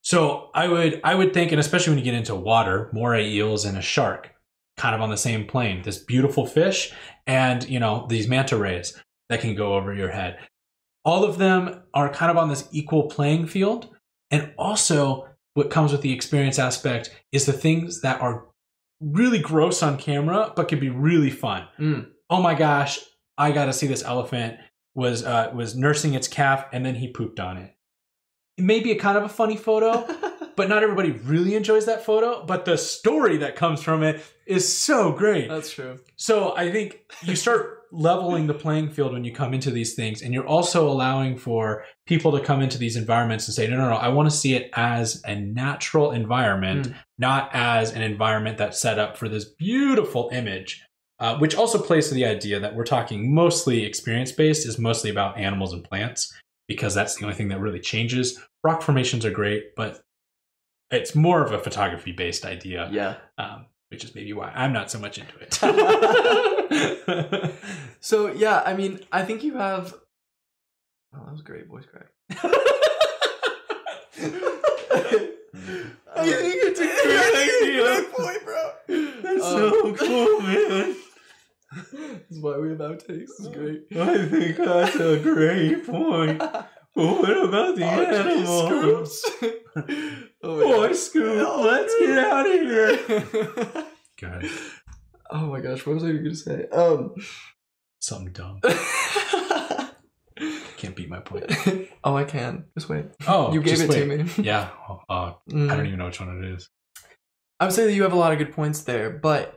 So I would think, and especially when you get into water, moray eels and a shark, kind of on the same plane. This beautiful fish and, these manta rays that can go over your head. All of them are kind of on this equal playing field. And also what comes with the experience aspect is the things that are really gross on camera, but can be really fun. Oh my gosh, I got to see this elephant was nursing its calf and then he pooped on it. It may be a kind of a funny photo, but not everybody really enjoys that photo. But the story that comes from it is so great. That's true. So I think you start leveling the playing field when you come into these things. And you're also allowing for people to come into these environments and say, no, I want to see it as a natural environment, not as an environment that's set up for this beautiful image, which also plays to the idea that we're talking mostly experience-based, is mostly about animals and plants, because that's the only thing that really changes. Rock formations are great, but it's more of a photography-based idea. Which is maybe why I'm not so much into it. So, I mean, I think you have... Oh, that was great voice crack. I think it's a great point, bro. That's so cool, man. This is why we have outtakes. This is great. I think that's a great point. But what about the animals? Boy, Scoop, let's get out of here. God. Oh my gosh, what was I even going to say? Something dumb. Can't beat my point. Oh, I can. Just wait. Oh, you gave it to me. Yeah. I don't even know which one it is. I would say that you have a lot of good points there, but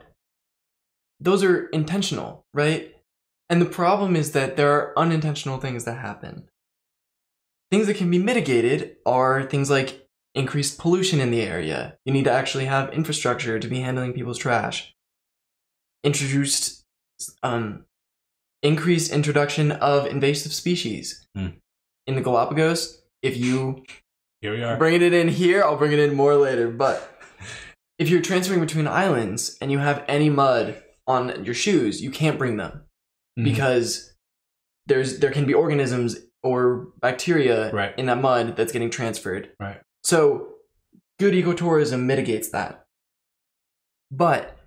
those are intentional, right? And the problem is that there are unintentional things that happen. Things that can be mitigated are things like increased pollution in the area. You need to actually have infrastructure to be handling people's trash. Increased introduction of invasive species. In the Galapagos, if you Here we are. bring it in here, I'll bring it in more later, but if you're transferring between islands and you have any mud on your shoes, you can't bring them because there can be organisms or bacteria in that mud that's getting transferred. Right. So good ecotourism mitigates that. But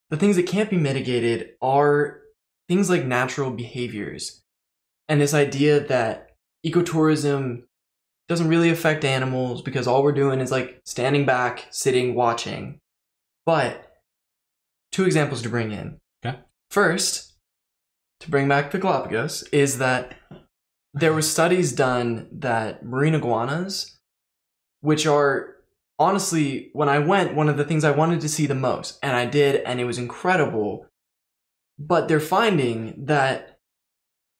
the things that can't be mitigated are things like natural behaviors. And this idea that ecotourism doesn't really affect animals because all we're doing is like standing back, sitting, watching. But 2 examples to bring in. Okay. First, to bring back the Galapagos, is that there were studies done that marine iguanas, which are honestly, when I went, one of the things I wanted to see the most, and I did, and it was incredible. But they're finding that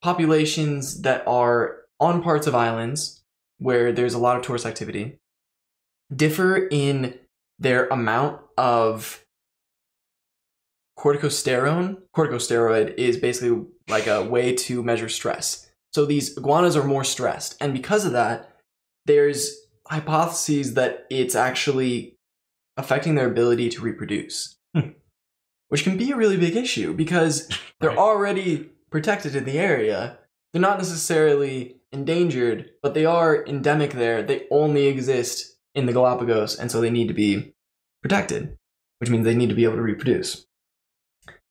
populations that are on parts of islands where there's a lot of tourist activity differ in their amount of corticosterone. Corticosteroid is basically like a way to measure stress. So these iguanas are more stressed. And because of that, there's hypotheses that it's actually affecting their ability to reproduce. Which can be a really big issue because they're already protected in the area. They're not necessarily endangered, but they are endemic there. They only exist in the Galapagos, and so they need to be protected, which means they need to be able to reproduce.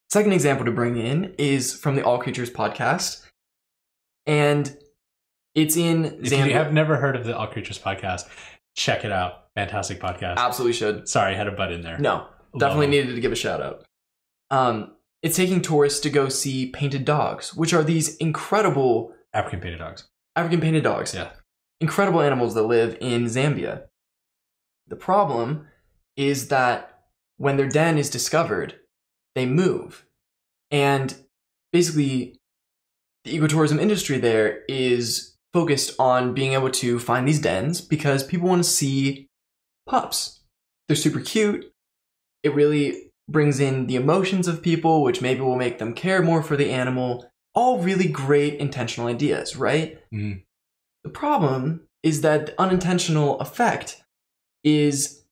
Second example to bring in is from the All Creatures podcast, and it's in Zambia. If you have never heard of the All Creatures podcast, check it out. Fantastic podcast. Absolutely should. Sorry, I had a butt in there. No, definitely needed to give a shout out. It's taking tourists to go see painted dogs, which are these incredible African painted dogs. African painted dogs. Yeah. Incredible animals that live in Zambia. The problem is that when their den is discovered, they move. And basically, the ecotourism industry there is focused on being able to find these dens because people want to see pups. They're super cute. It really brings in the emotions of people, which maybe will make them care more for the animal. All really great intentional ideas, right? The problem is that the unintentional effect is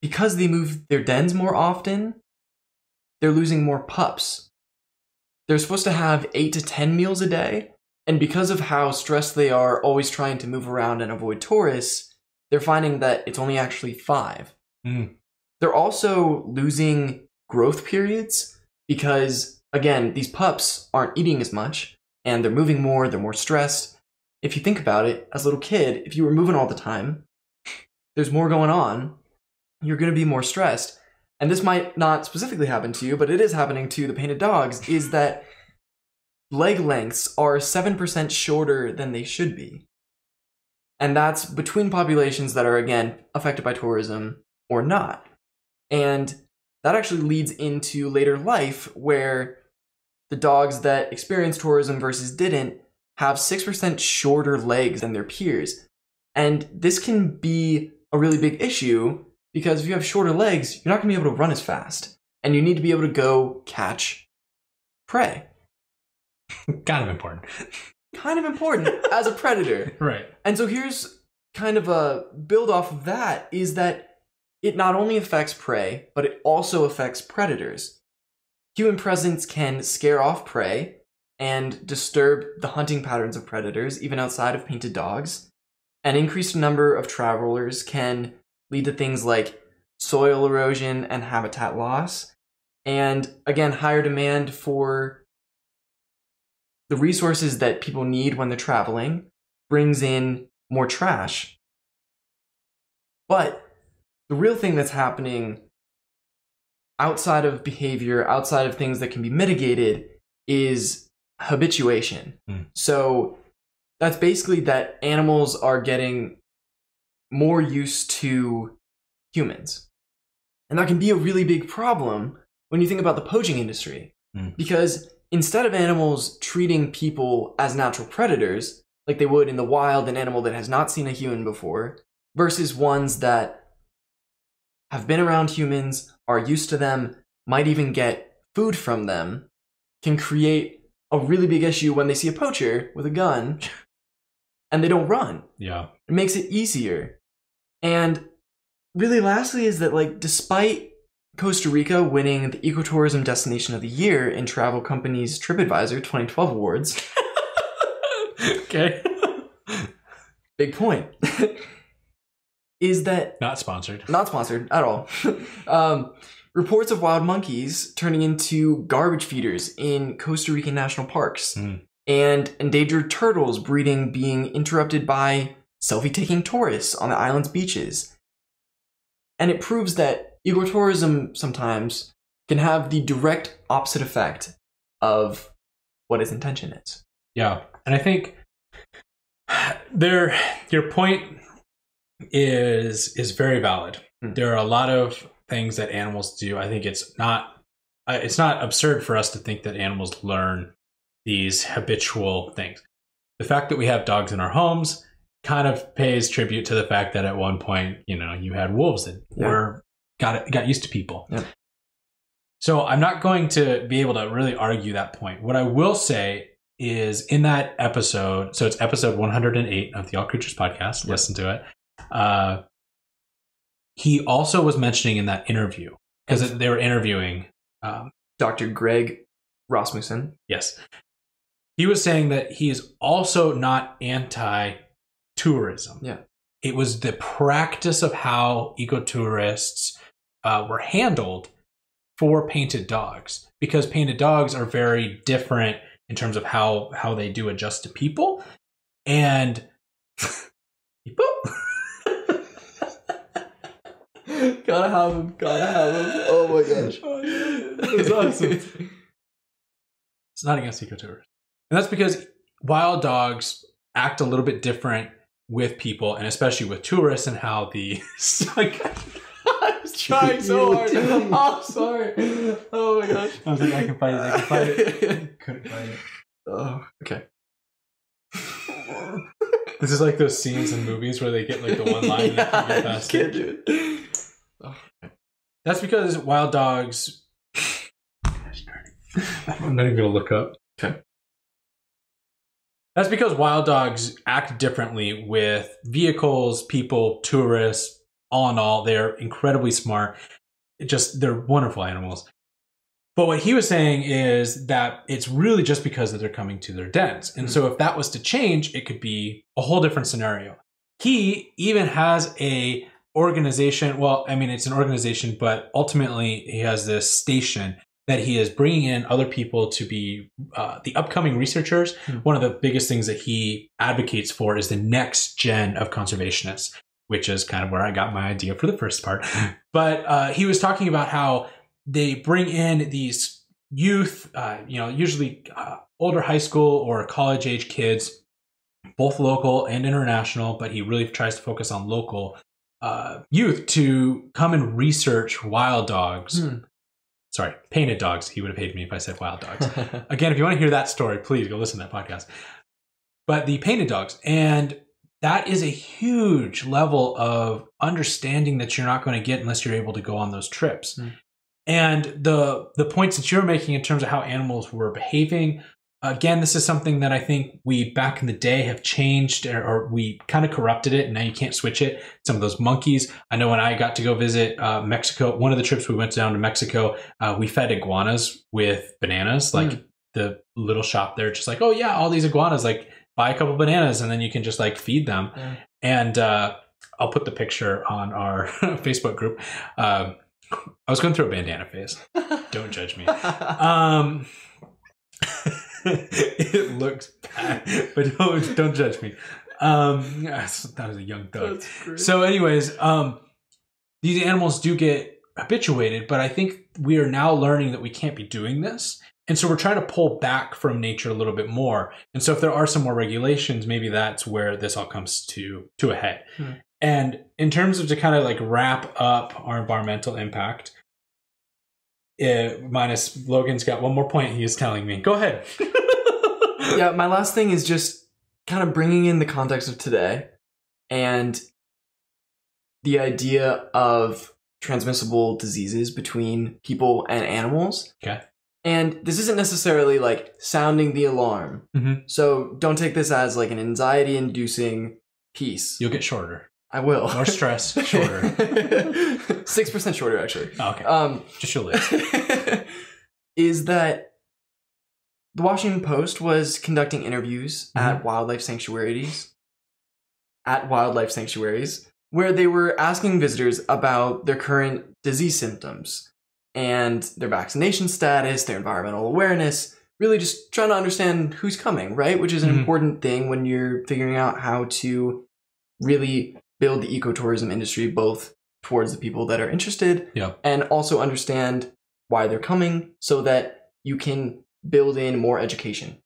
because they move their dens more often, they're losing more pups. They're supposed to have 8 to 10 meals a day, and because of how stressed they are always trying to move around and avoid tourists, they're finding that it's only actually 5. They're also losing growth periods because, again, these pups aren't eating as much and they're moving more, they're more stressed. If you think about it, as a little kid, if you were moving all the time, there's more going on, you're going to be more stressed. And this might not specifically happen to you, but it is happening to the painted dogs, is that leg lengths are 7% shorter than they should be. And that's between populations that are, again, affected by tourism or not. And that actually leads into later life where the dogs that experienced tourism versus didn't have 6% shorter legs than their peers. And this can be a really big issue because if you have shorter legs, you're not going to be able to run as fast. And you need to be able to go catch prey. Kind of important. Kind of important as a predator. Right. And so here's kind of a build off of that is that it not only affects prey, but it also affects predators. Human presence can scare off prey and disturb the hunting patterns of predators, even outside of painted dogs. An increased number of travelers can lead to things like soil erosion and habitat loss. And again, higher demand for the resources that people need when they're traveling brings in more trash. But the real thing that's happening outside of behavior, outside of things that can be mitigated, is habituation. So that's basically that animals are getting more used to humans. And that can be a really big problem when you think about the poaching industry. Because instead of animals treating people as natural predators, like they would in the wild, an animal that has not seen a human before, versus ones that have been around humans, are used to them, might even get food from them, can create a really big issue when they see a poacher with a gun and they don't run. Yeah. It makes it easier. And really lastly is that, like, despite Costa Rica winning the Ecotourism Destination of the Year in Travel Company's TripAdvisor 2012 awards. Okay. Big point. Is that... Not sponsored. Not sponsored at all. Reports of wild monkeys turning into garbage feeders in Costa Rican national parks. And endangered turtles breeding being interrupted by selfie-taking tourists on the island's beaches. And it proves that ecotourism sometimes can have the direct opposite effect of what its intention is. Yeah. And I think your point is very valid. There are a lot of things that animals do. I think it's not absurd for us to think that animals learn these habitual things. The fact that we have dogs in our homes kind of pays tribute to the fact that at one point, you had wolves that got used to people. Yeah. So I'm not going to be able to really argue that point. What I will say is in that episode, so it's episode 108 of the All Creatures podcast, listen to it. He also was mentioning in that interview, because they were interviewing Dr. Greg Rasmussen. Yes. He was saying that he is also not anti-tourism. Yeah. It was the practice of how ecotourists were handled for painted dogs, because painted dogs are very different in terms of how they do adjust to people. And people... Gotta have him. Oh my gosh. That's awesome. It's not against ecotourists. And that's because wild dogs act a little bit different with people, and especially with tourists, and how the... I was trying so hard. Oh, sorry. Oh my gosh. I was like, I can fight it. Couldn't fight it. Oh, okay. This is like those scenes in movies where they get like the one line and they can get past can't do it. Oh. That's because wild dogs... I'm not even going to look up. Okay. That's because wild dogs act differently with vehicles, people, tourists. All in all, they're incredibly smart. They're wonderful animals. But what he was saying is that it's really just because that they're coming to their dens. And so if that was to change, it could be a whole different scenario. He even has a organization. Well, I mean, it's an organization, but ultimately he has this station that he is bringing in other people to be the upcoming researchers. One of the biggest things that he advocates for is the next gen of conservationists, which is kind of where I got my idea for the first part. But he was talking about how they bring in these youth, usually older high school or college age kids, both local and international, but he really tries to focus on local youth to come and research wild dogs. Sorry, painted dogs. He would have hated me if I said wild dogs. Again, if you want to hear that story, please go listen to that podcast. But the painted dogs, and that is a huge level of understanding that you're not going to get unless you're able to go on those trips. And the points that you're making in terms of how animals were behaving, again, this is something that I think we back in the day have changed, or we kind of corrupted it, and now you can't switch it. Some of those monkeys. I know when I got to go visit Mexico, one of the trips we went down to Mexico, we fed iguanas with bananas, like the little shop there, just like, oh yeah, all these iguanas, like buy a couple bananas and then you can just like feed them. And I'll put the picture on our Facebook group. I was going through a bandana phase. Don't judge me. It looks bad, but don't judge me. That was a young thug. So anyways, these animals do get habituated, but I think we are now learning that we can't be doing this. And so we're trying to pull back from nature a little bit more. And so if there are some more regulations, maybe that's where this all comes to a head. And in terms of to kind of like wrap up our environmental impact, minus Logan's got one more point he is telling me. Go ahead. Yeah, my last thing is just kind of bringing in the context of today and the idea of transmissible diseases between people and animals. Okay. And this isn't necessarily like sounding the alarm. Mm-hmm. So don't take this as like an anxiety-inducing piece. You'll get shorter. I will. More stress, shorter. 6% shorter, actually. Oh, okay. Just your list. Is that the Washington Post was conducting interviews at wildlife sanctuaries. Where they were asking visitors about their current disease symptoms and their vaccination status, their environmental awareness, really just trying to understand who's coming, right? Which is an important thing when you're figuring out how to really build the ecotourism industry, both towards the people that are interested and also understand why they're coming so that you can build in more education.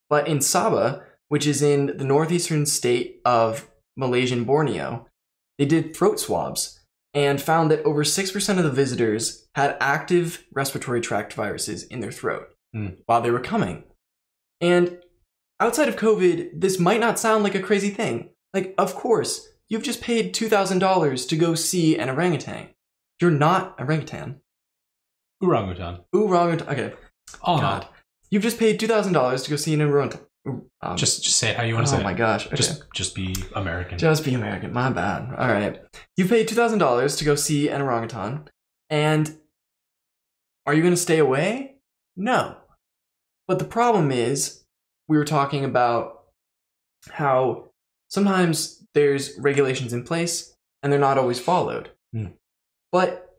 But in Sabah, which is in the northeastern state of Malaysian Borneo, they did throat swabs and found that over 6% of the visitors had active respiratory tract viruses in their throat while they were coming. And outside of COVID, this might not sound like a crazy thing. Like, of course, you've just paid $2,000 to go see an orangutan. You're not orangutan. Orangutan. Okay. Oh, God. You've just paid $2,000 to go see an orangutan. Just say it how you want to say it. Oh my gosh. Okay. Just be American. Just be American. My bad. All right. You paid $2,000 to go see an orangutan. And are you going to stay away? No. But the problem is, we were talking about how sometimes there's regulations in place and they're not always followed. But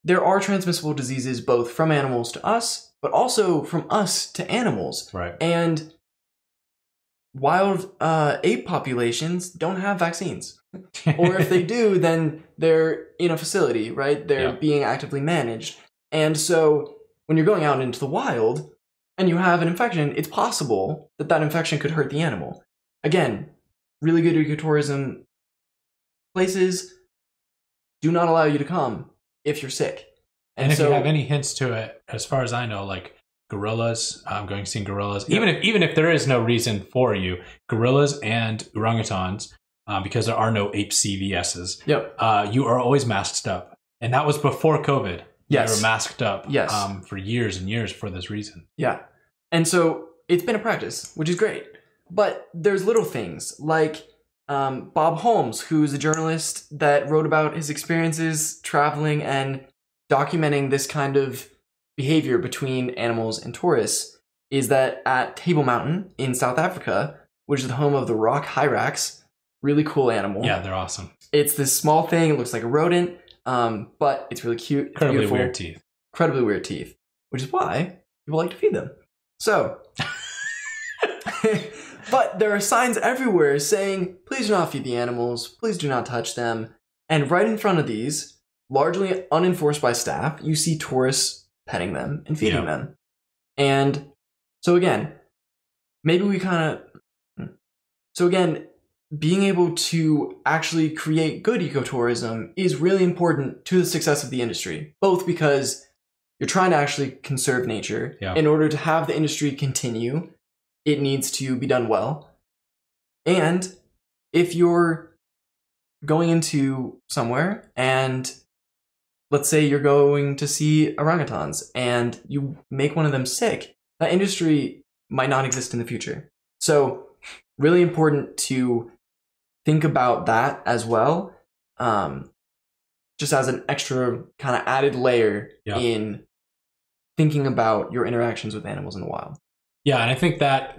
there are transmissible diseases both from animals to us, but also from us to animals. Right. And wild ape populations don't have vaccines. Or if they do, then they're in a facility, right? They're being actively managed. And so when you're going out into the wild and you have an infection, it's possible that that infection could hurt the animal. Again, really good ecotourism places do not allow you to come if you're sick. And if you have any hints to it, as far as I know, like gorillas, I'm going to see gorillas. Even if there is no reason for you, gorillas and orangutans, because there are no ape CVSs, you are always masked up. And that was before COVID. Yes. They were masked up for years and years for this reason. Yeah. And so it's been a practice, which is great. But there's little things like Bob Holmes, who's a journalist that wrote about his experiences traveling and documenting this kind of behavior between animals and tourists, is that at Table Mountain in South Africa, which is the home of the rock hyrax, really cool animal. Yeah, they're awesome. It's this small thing. It looks like a rodent, but it's really cute. It's Incredibly weird teeth. Incredibly weird teeth, which is why people like to feed them. So, but there are signs everywhere saying, please do not feed the animals. Please do not touch them. And right in front of these, largely unenforced by staff, you see tourists petting them and feeding them. And so again, being able to actually create good ecotourism is really important to the success of the industry, both because you're trying to actually conserve nature. In order to have the industry continue, it needs to be done well. And if you're going into somewhere and let's say you're going to see orangutans and you make one of them sick, that industry might not exist in the future. So really important to think about that as well, just as an extra kind of added layer in thinking about your interactions with animals in the wild. Yeah, and I think that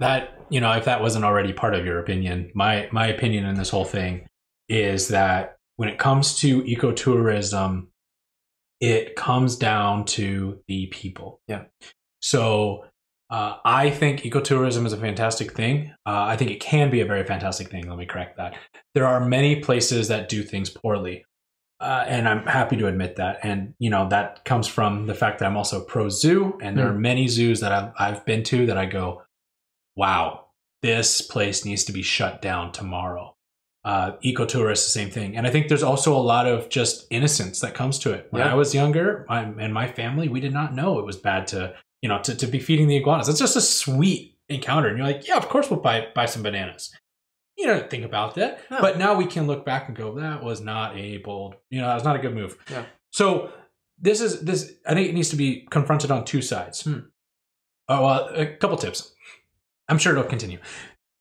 if that wasn't already part of your opinion, my opinion in this whole thing is that when it comes to ecotourism, it comes down to the people. Yeah. So I think ecotourism is a fantastic thing. I think it can be a very fantastic thing. Let me correct that. There are many places that do things poorly. And I'm happy to admit that. And, that comes from the fact that I'm also pro-zoo. And there are many zoos that I've been to that I go, wow, this place needs to be shut down tomorrow. Ecotourists, the same thing. And I think there's also a lot of just innocence that comes to it. When I was younger, and my family, we did not know it was bad to be feeding the iguanas. It's just a sweet encounter. And you're like, yeah, of course we'll buy some bananas. You don't think about that. No. But now we can look back and go, that was not a bold, that was not a good move. Yeah. So this, I think it needs to be confronted on two sides. Oh, well, a couple tips. I'm sure it'll continue.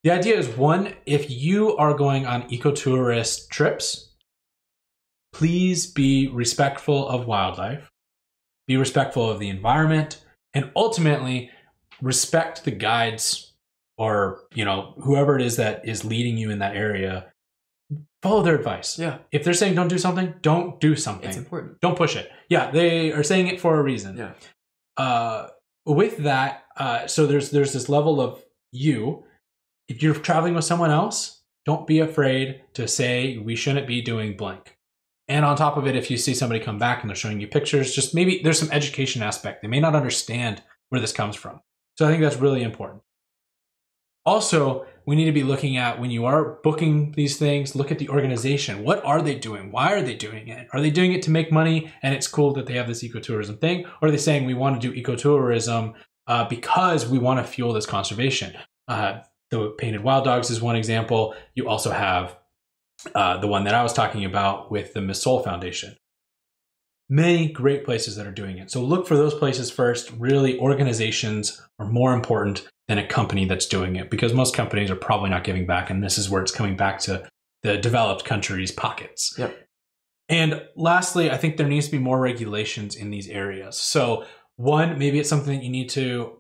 The idea is, one, if you are going on ecotourist trips, please be respectful of wildlife, be respectful of the environment, and ultimately respect the guides or, whoever it is that is leading you in that area. Follow their advice. Yeah. If they're saying don't do something, don't do something. It's important. Don't push it. Yeah, they are saying it for a reason. Yeah. With that, so there's this level of you. If you're traveling with someone else, don't be afraid to say we shouldn't be doing blank. And on top of it, if you see somebody come back and they're showing you pictures, just maybe there's some education aspect. They may not understand where this comes from. So I think that's really important. Also, we need to be looking at, when you are booking these things, look at the organization. What are they doing? Why are they doing it? Are they doing it to make money and it's cool that they have this ecotourism thing? Or are they saying we want to do ecotourism because we want to fuel this conservation? The painted wild dogs is one example. You also have the one that I was talking about with the Miss Soul Foundation. Many great places that are doing it. So look for those places first. Really, organizations are more important than a company that's doing it, because most companies are probably not giving back. And this is where it's coming back to the developed countries' pockets. Yep. And lastly, I think there needs to be more regulations in these areas. So one, maybe it's something that you need to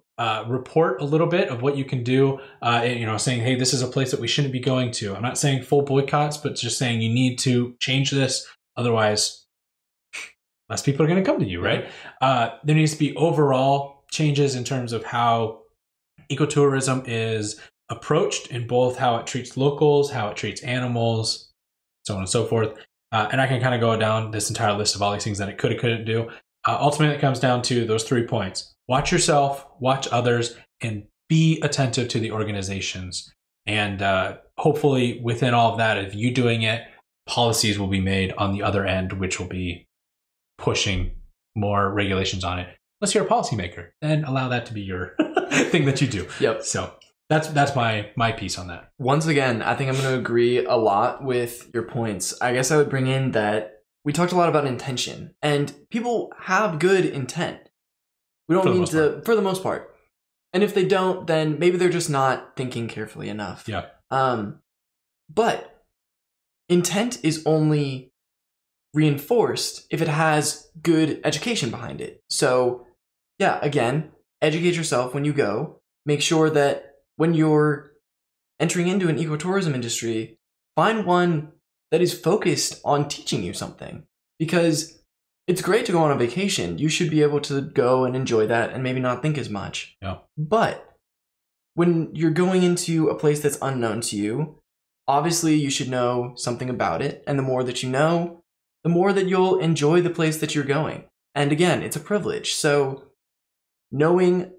report a little bit of what you can do, saying, hey, this is a place that we shouldn't be going to. I'm not saying full boycotts, but just saying you need to change this. Otherwise, less people are going to come to you, right? There needs to be overall changes in terms of how ecotourism is approached, in both how it treats locals, how it treats animals, so on and so forth. And I can kind of go down this entire list of all these things that it could or couldn't do. Ultimately, it comes down to those 3 points. Watch yourself, watch others, and be attentive to the organizations. And hopefully within all of that, if you doing it, policies will be made on the other end, which will be pushing more regulations on it. Unless you're a policymaker, then allow that to be your thing that you do. Yep. So that's my piece on that. Once again, I think I'm going to agree a lot with your points. I guess I would bring in that we talked a lot about intention, and people have good intent. We don't need to, for the most part. And if they don't, then maybe they're just not thinking carefully enough. Yeah. But intent is only reinforced if it has good education behind it. So, yeah, again, educate yourself when you go. Make sure that when you're entering into an ecotourism industry, find one that is focused on teaching you something. Because it's great to go on a vacation. You should be able to go and enjoy that and maybe not think as much. Yeah. But when you're going into a place that's unknown to you, obviously you should know something about it. And the more that you know, the more that you'll enjoy the place that you're going. And again, it's a privilege. So knowing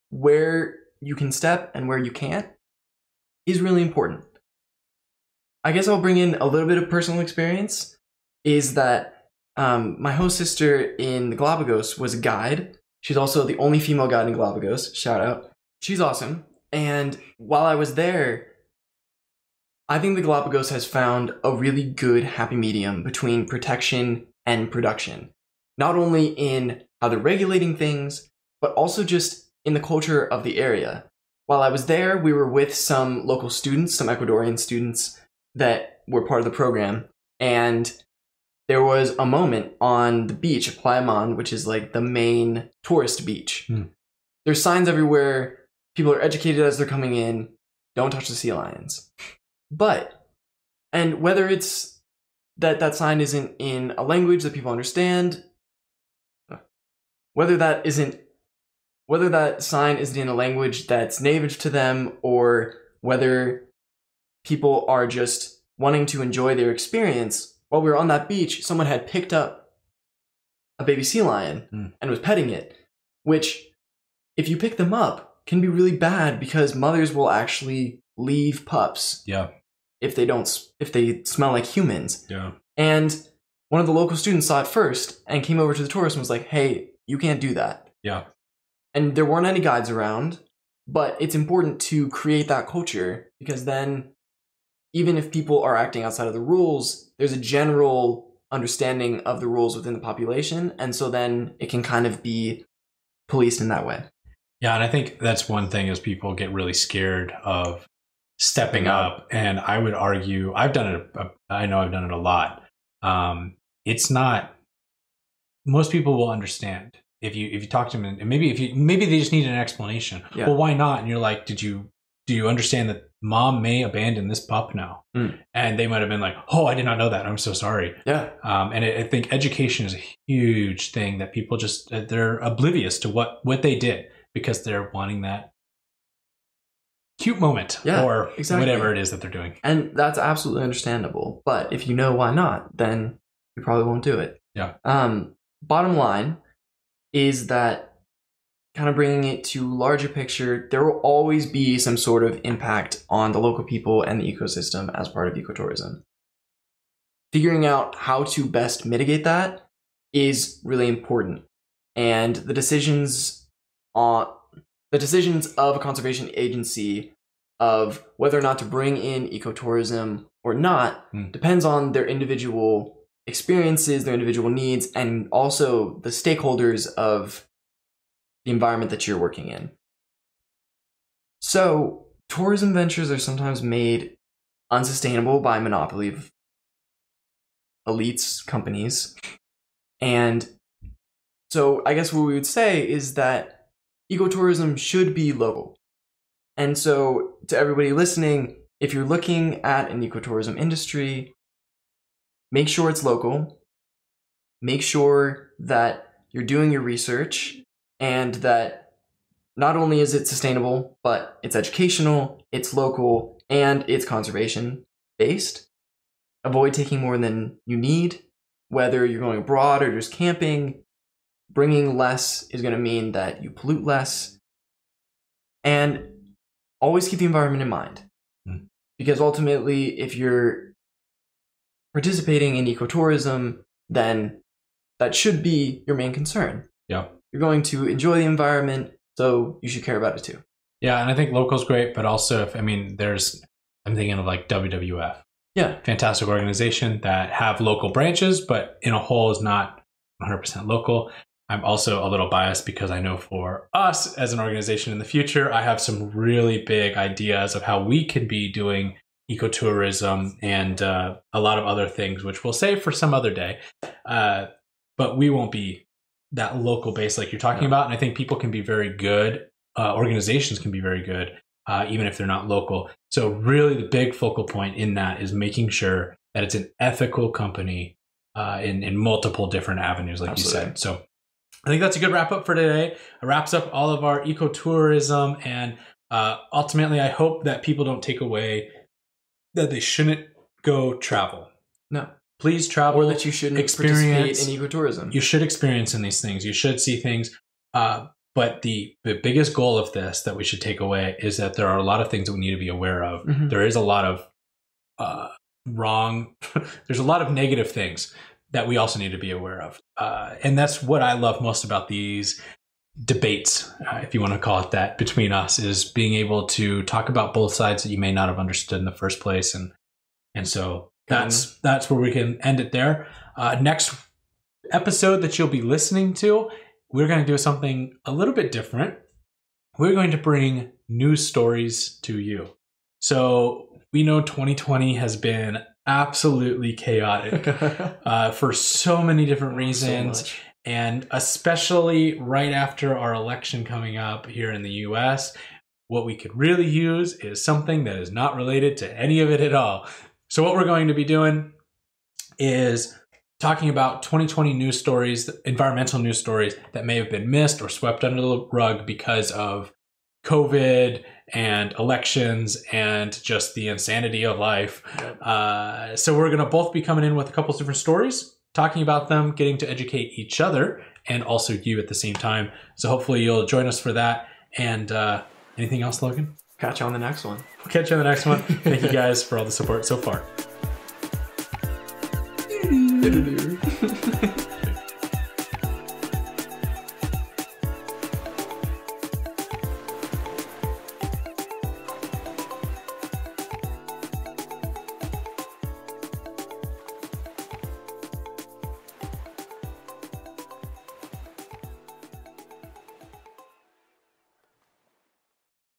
where you can step and where you can't is really important. I guess I'll bring in a little bit of personal experience, is that my host sister in the Galapagos was a guide. She's also the only female guide in Galapagos. Shout out. She's awesome. And while I was there, I think the Galapagos has found a really good happy medium between protection and production. Not only in how they're regulating things, but also just in the culture of the area. While I was there, we were with some local students, some Ecuadorian students that were part of the program. And there was a moment on the beach at Playa Mon, which is like the main tourist beach. There's signs everywhere. People are educated as they're coming in. Don't touch the sea lions. And whether it's that sign isn't in a language that people understand, whether that sign isn't in a language that's native to them, or whether people are just wanting to enjoy their experience, while we were on that beach, someone had picked up a baby sea lion and was petting it, which, if you pick them up, can be really bad because mothers will actually leave pups if they smell like humans. Yeah. And one of the local students saw it first and came over to the tourist and was like, hey, you can't do that. Yeah. And there weren't any guides around, but it's important to create that culture, because then even if people are acting outside of the rules, there's a general understanding of the rules within the population. And so then it can kind of be policed in that way. Yeah. And I think that's one thing is people get really scared of stepping up. And I would argue, I know I've done it a lot. It's not, most people will understand if you talk to them, and maybe they just need an explanation. Yeah. Well, why not? And you're like, do you understand that mom may abandon this pup now? And they might have been like, oh, I did not know that. I'm so sorry. Yeah. And I think education is a huge thing that people just, they're oblivious to what they did because they're wanting that cute moment or whatever it is that they're doing. And that's absolutely understandable. But if you know why not, then you probably won't do it. Yeah. Bottom line is that, kind of bringing it to larger picture, there will always be some sort of impact on the local people and the ecosystem as part of ecotourism. Figuring out how to best mitigate that is really important. And the decisions of a conservation agency of whether or not to bring in ecotourism or not depends on their individual experiences, their individual needs, and also the stakeholders of the environment that you're working in. So, tourism ventures are sometimes made unsustainable by a monopoly of elites, companies. And so I guess what we would say is that ecotourism should be local. And so to everybody listening, if you're looking at an ecotourism industry, make sure it's local. Make sure that you're doing your research and that not only is it sustainable, but it's educational, it's local, and it's conservation based. Avoid taking more than you need, whether you're going abroad or just camping. Bringing less is going to mean that you pollute less. And always keep the environment in mind. Because ultimately, if you're participating in ecotourism, then that should be your main concern. Yeah. You're going to enjoy the environment, so you should care about it too. Yeah, and I think local's great, but also, I'm thinking of like WWF. Yeah. Fantastic organization that have local branches, but in a whole is not 100% local. I'm also a little biased because I know for us as an organization in the future, I have some really big ideas of how we can be doing ecotourism and a lot of other things, which we'll save for some other day. But we won't be that local base like you're talking about. And I think people can be very good. Organizations can be very good, even if they're not local. So really the big focal point in that is making sure that it's an ethical company in multiple different avenues, like Absolutely. You said. So I think that's a good wrap up for today. It wraps up all of our ecotourism. And ultimately, I hope that people don't take away that they shouldn't go travel. No. Please travel. Or that you shouldn't participate in ecotourism. You should experience in these things. You should see things. But the biggest goal of this that we should take away is that there are a lot of things that we need to be aware of. Mm-hmm. There is a lot of there's a lot of negative things that we also need to be aware of. And that's what I love most about these debates, if you want to call it that, between us, is being able to talk about both sides that you may not have understood in the first place. And so that's where we can end it there. Next episode that you'll be listening to, we're going to do something a little bit different. We're going to bring news stories to you. So we know 2020 has been absolutely chaotic for so many different reasons. So and especially right after our election coming up here in the US, what we could really use is something that is not related to any of it at all. So what we're going to be doing is talking about 2020 news stories, environmental news stories that may have been missed or swept under the rug because of COVID and elections and just the insanity of life. Yep. So we're going to both be coming in with a couple of different stories, talking about them, getting to educate each other and also you at the same time. So hopefully you'll join us for that. And anything else, Logan? Catch you on the next one. We'll catch you on the next one. Thank you guys for all the support so far.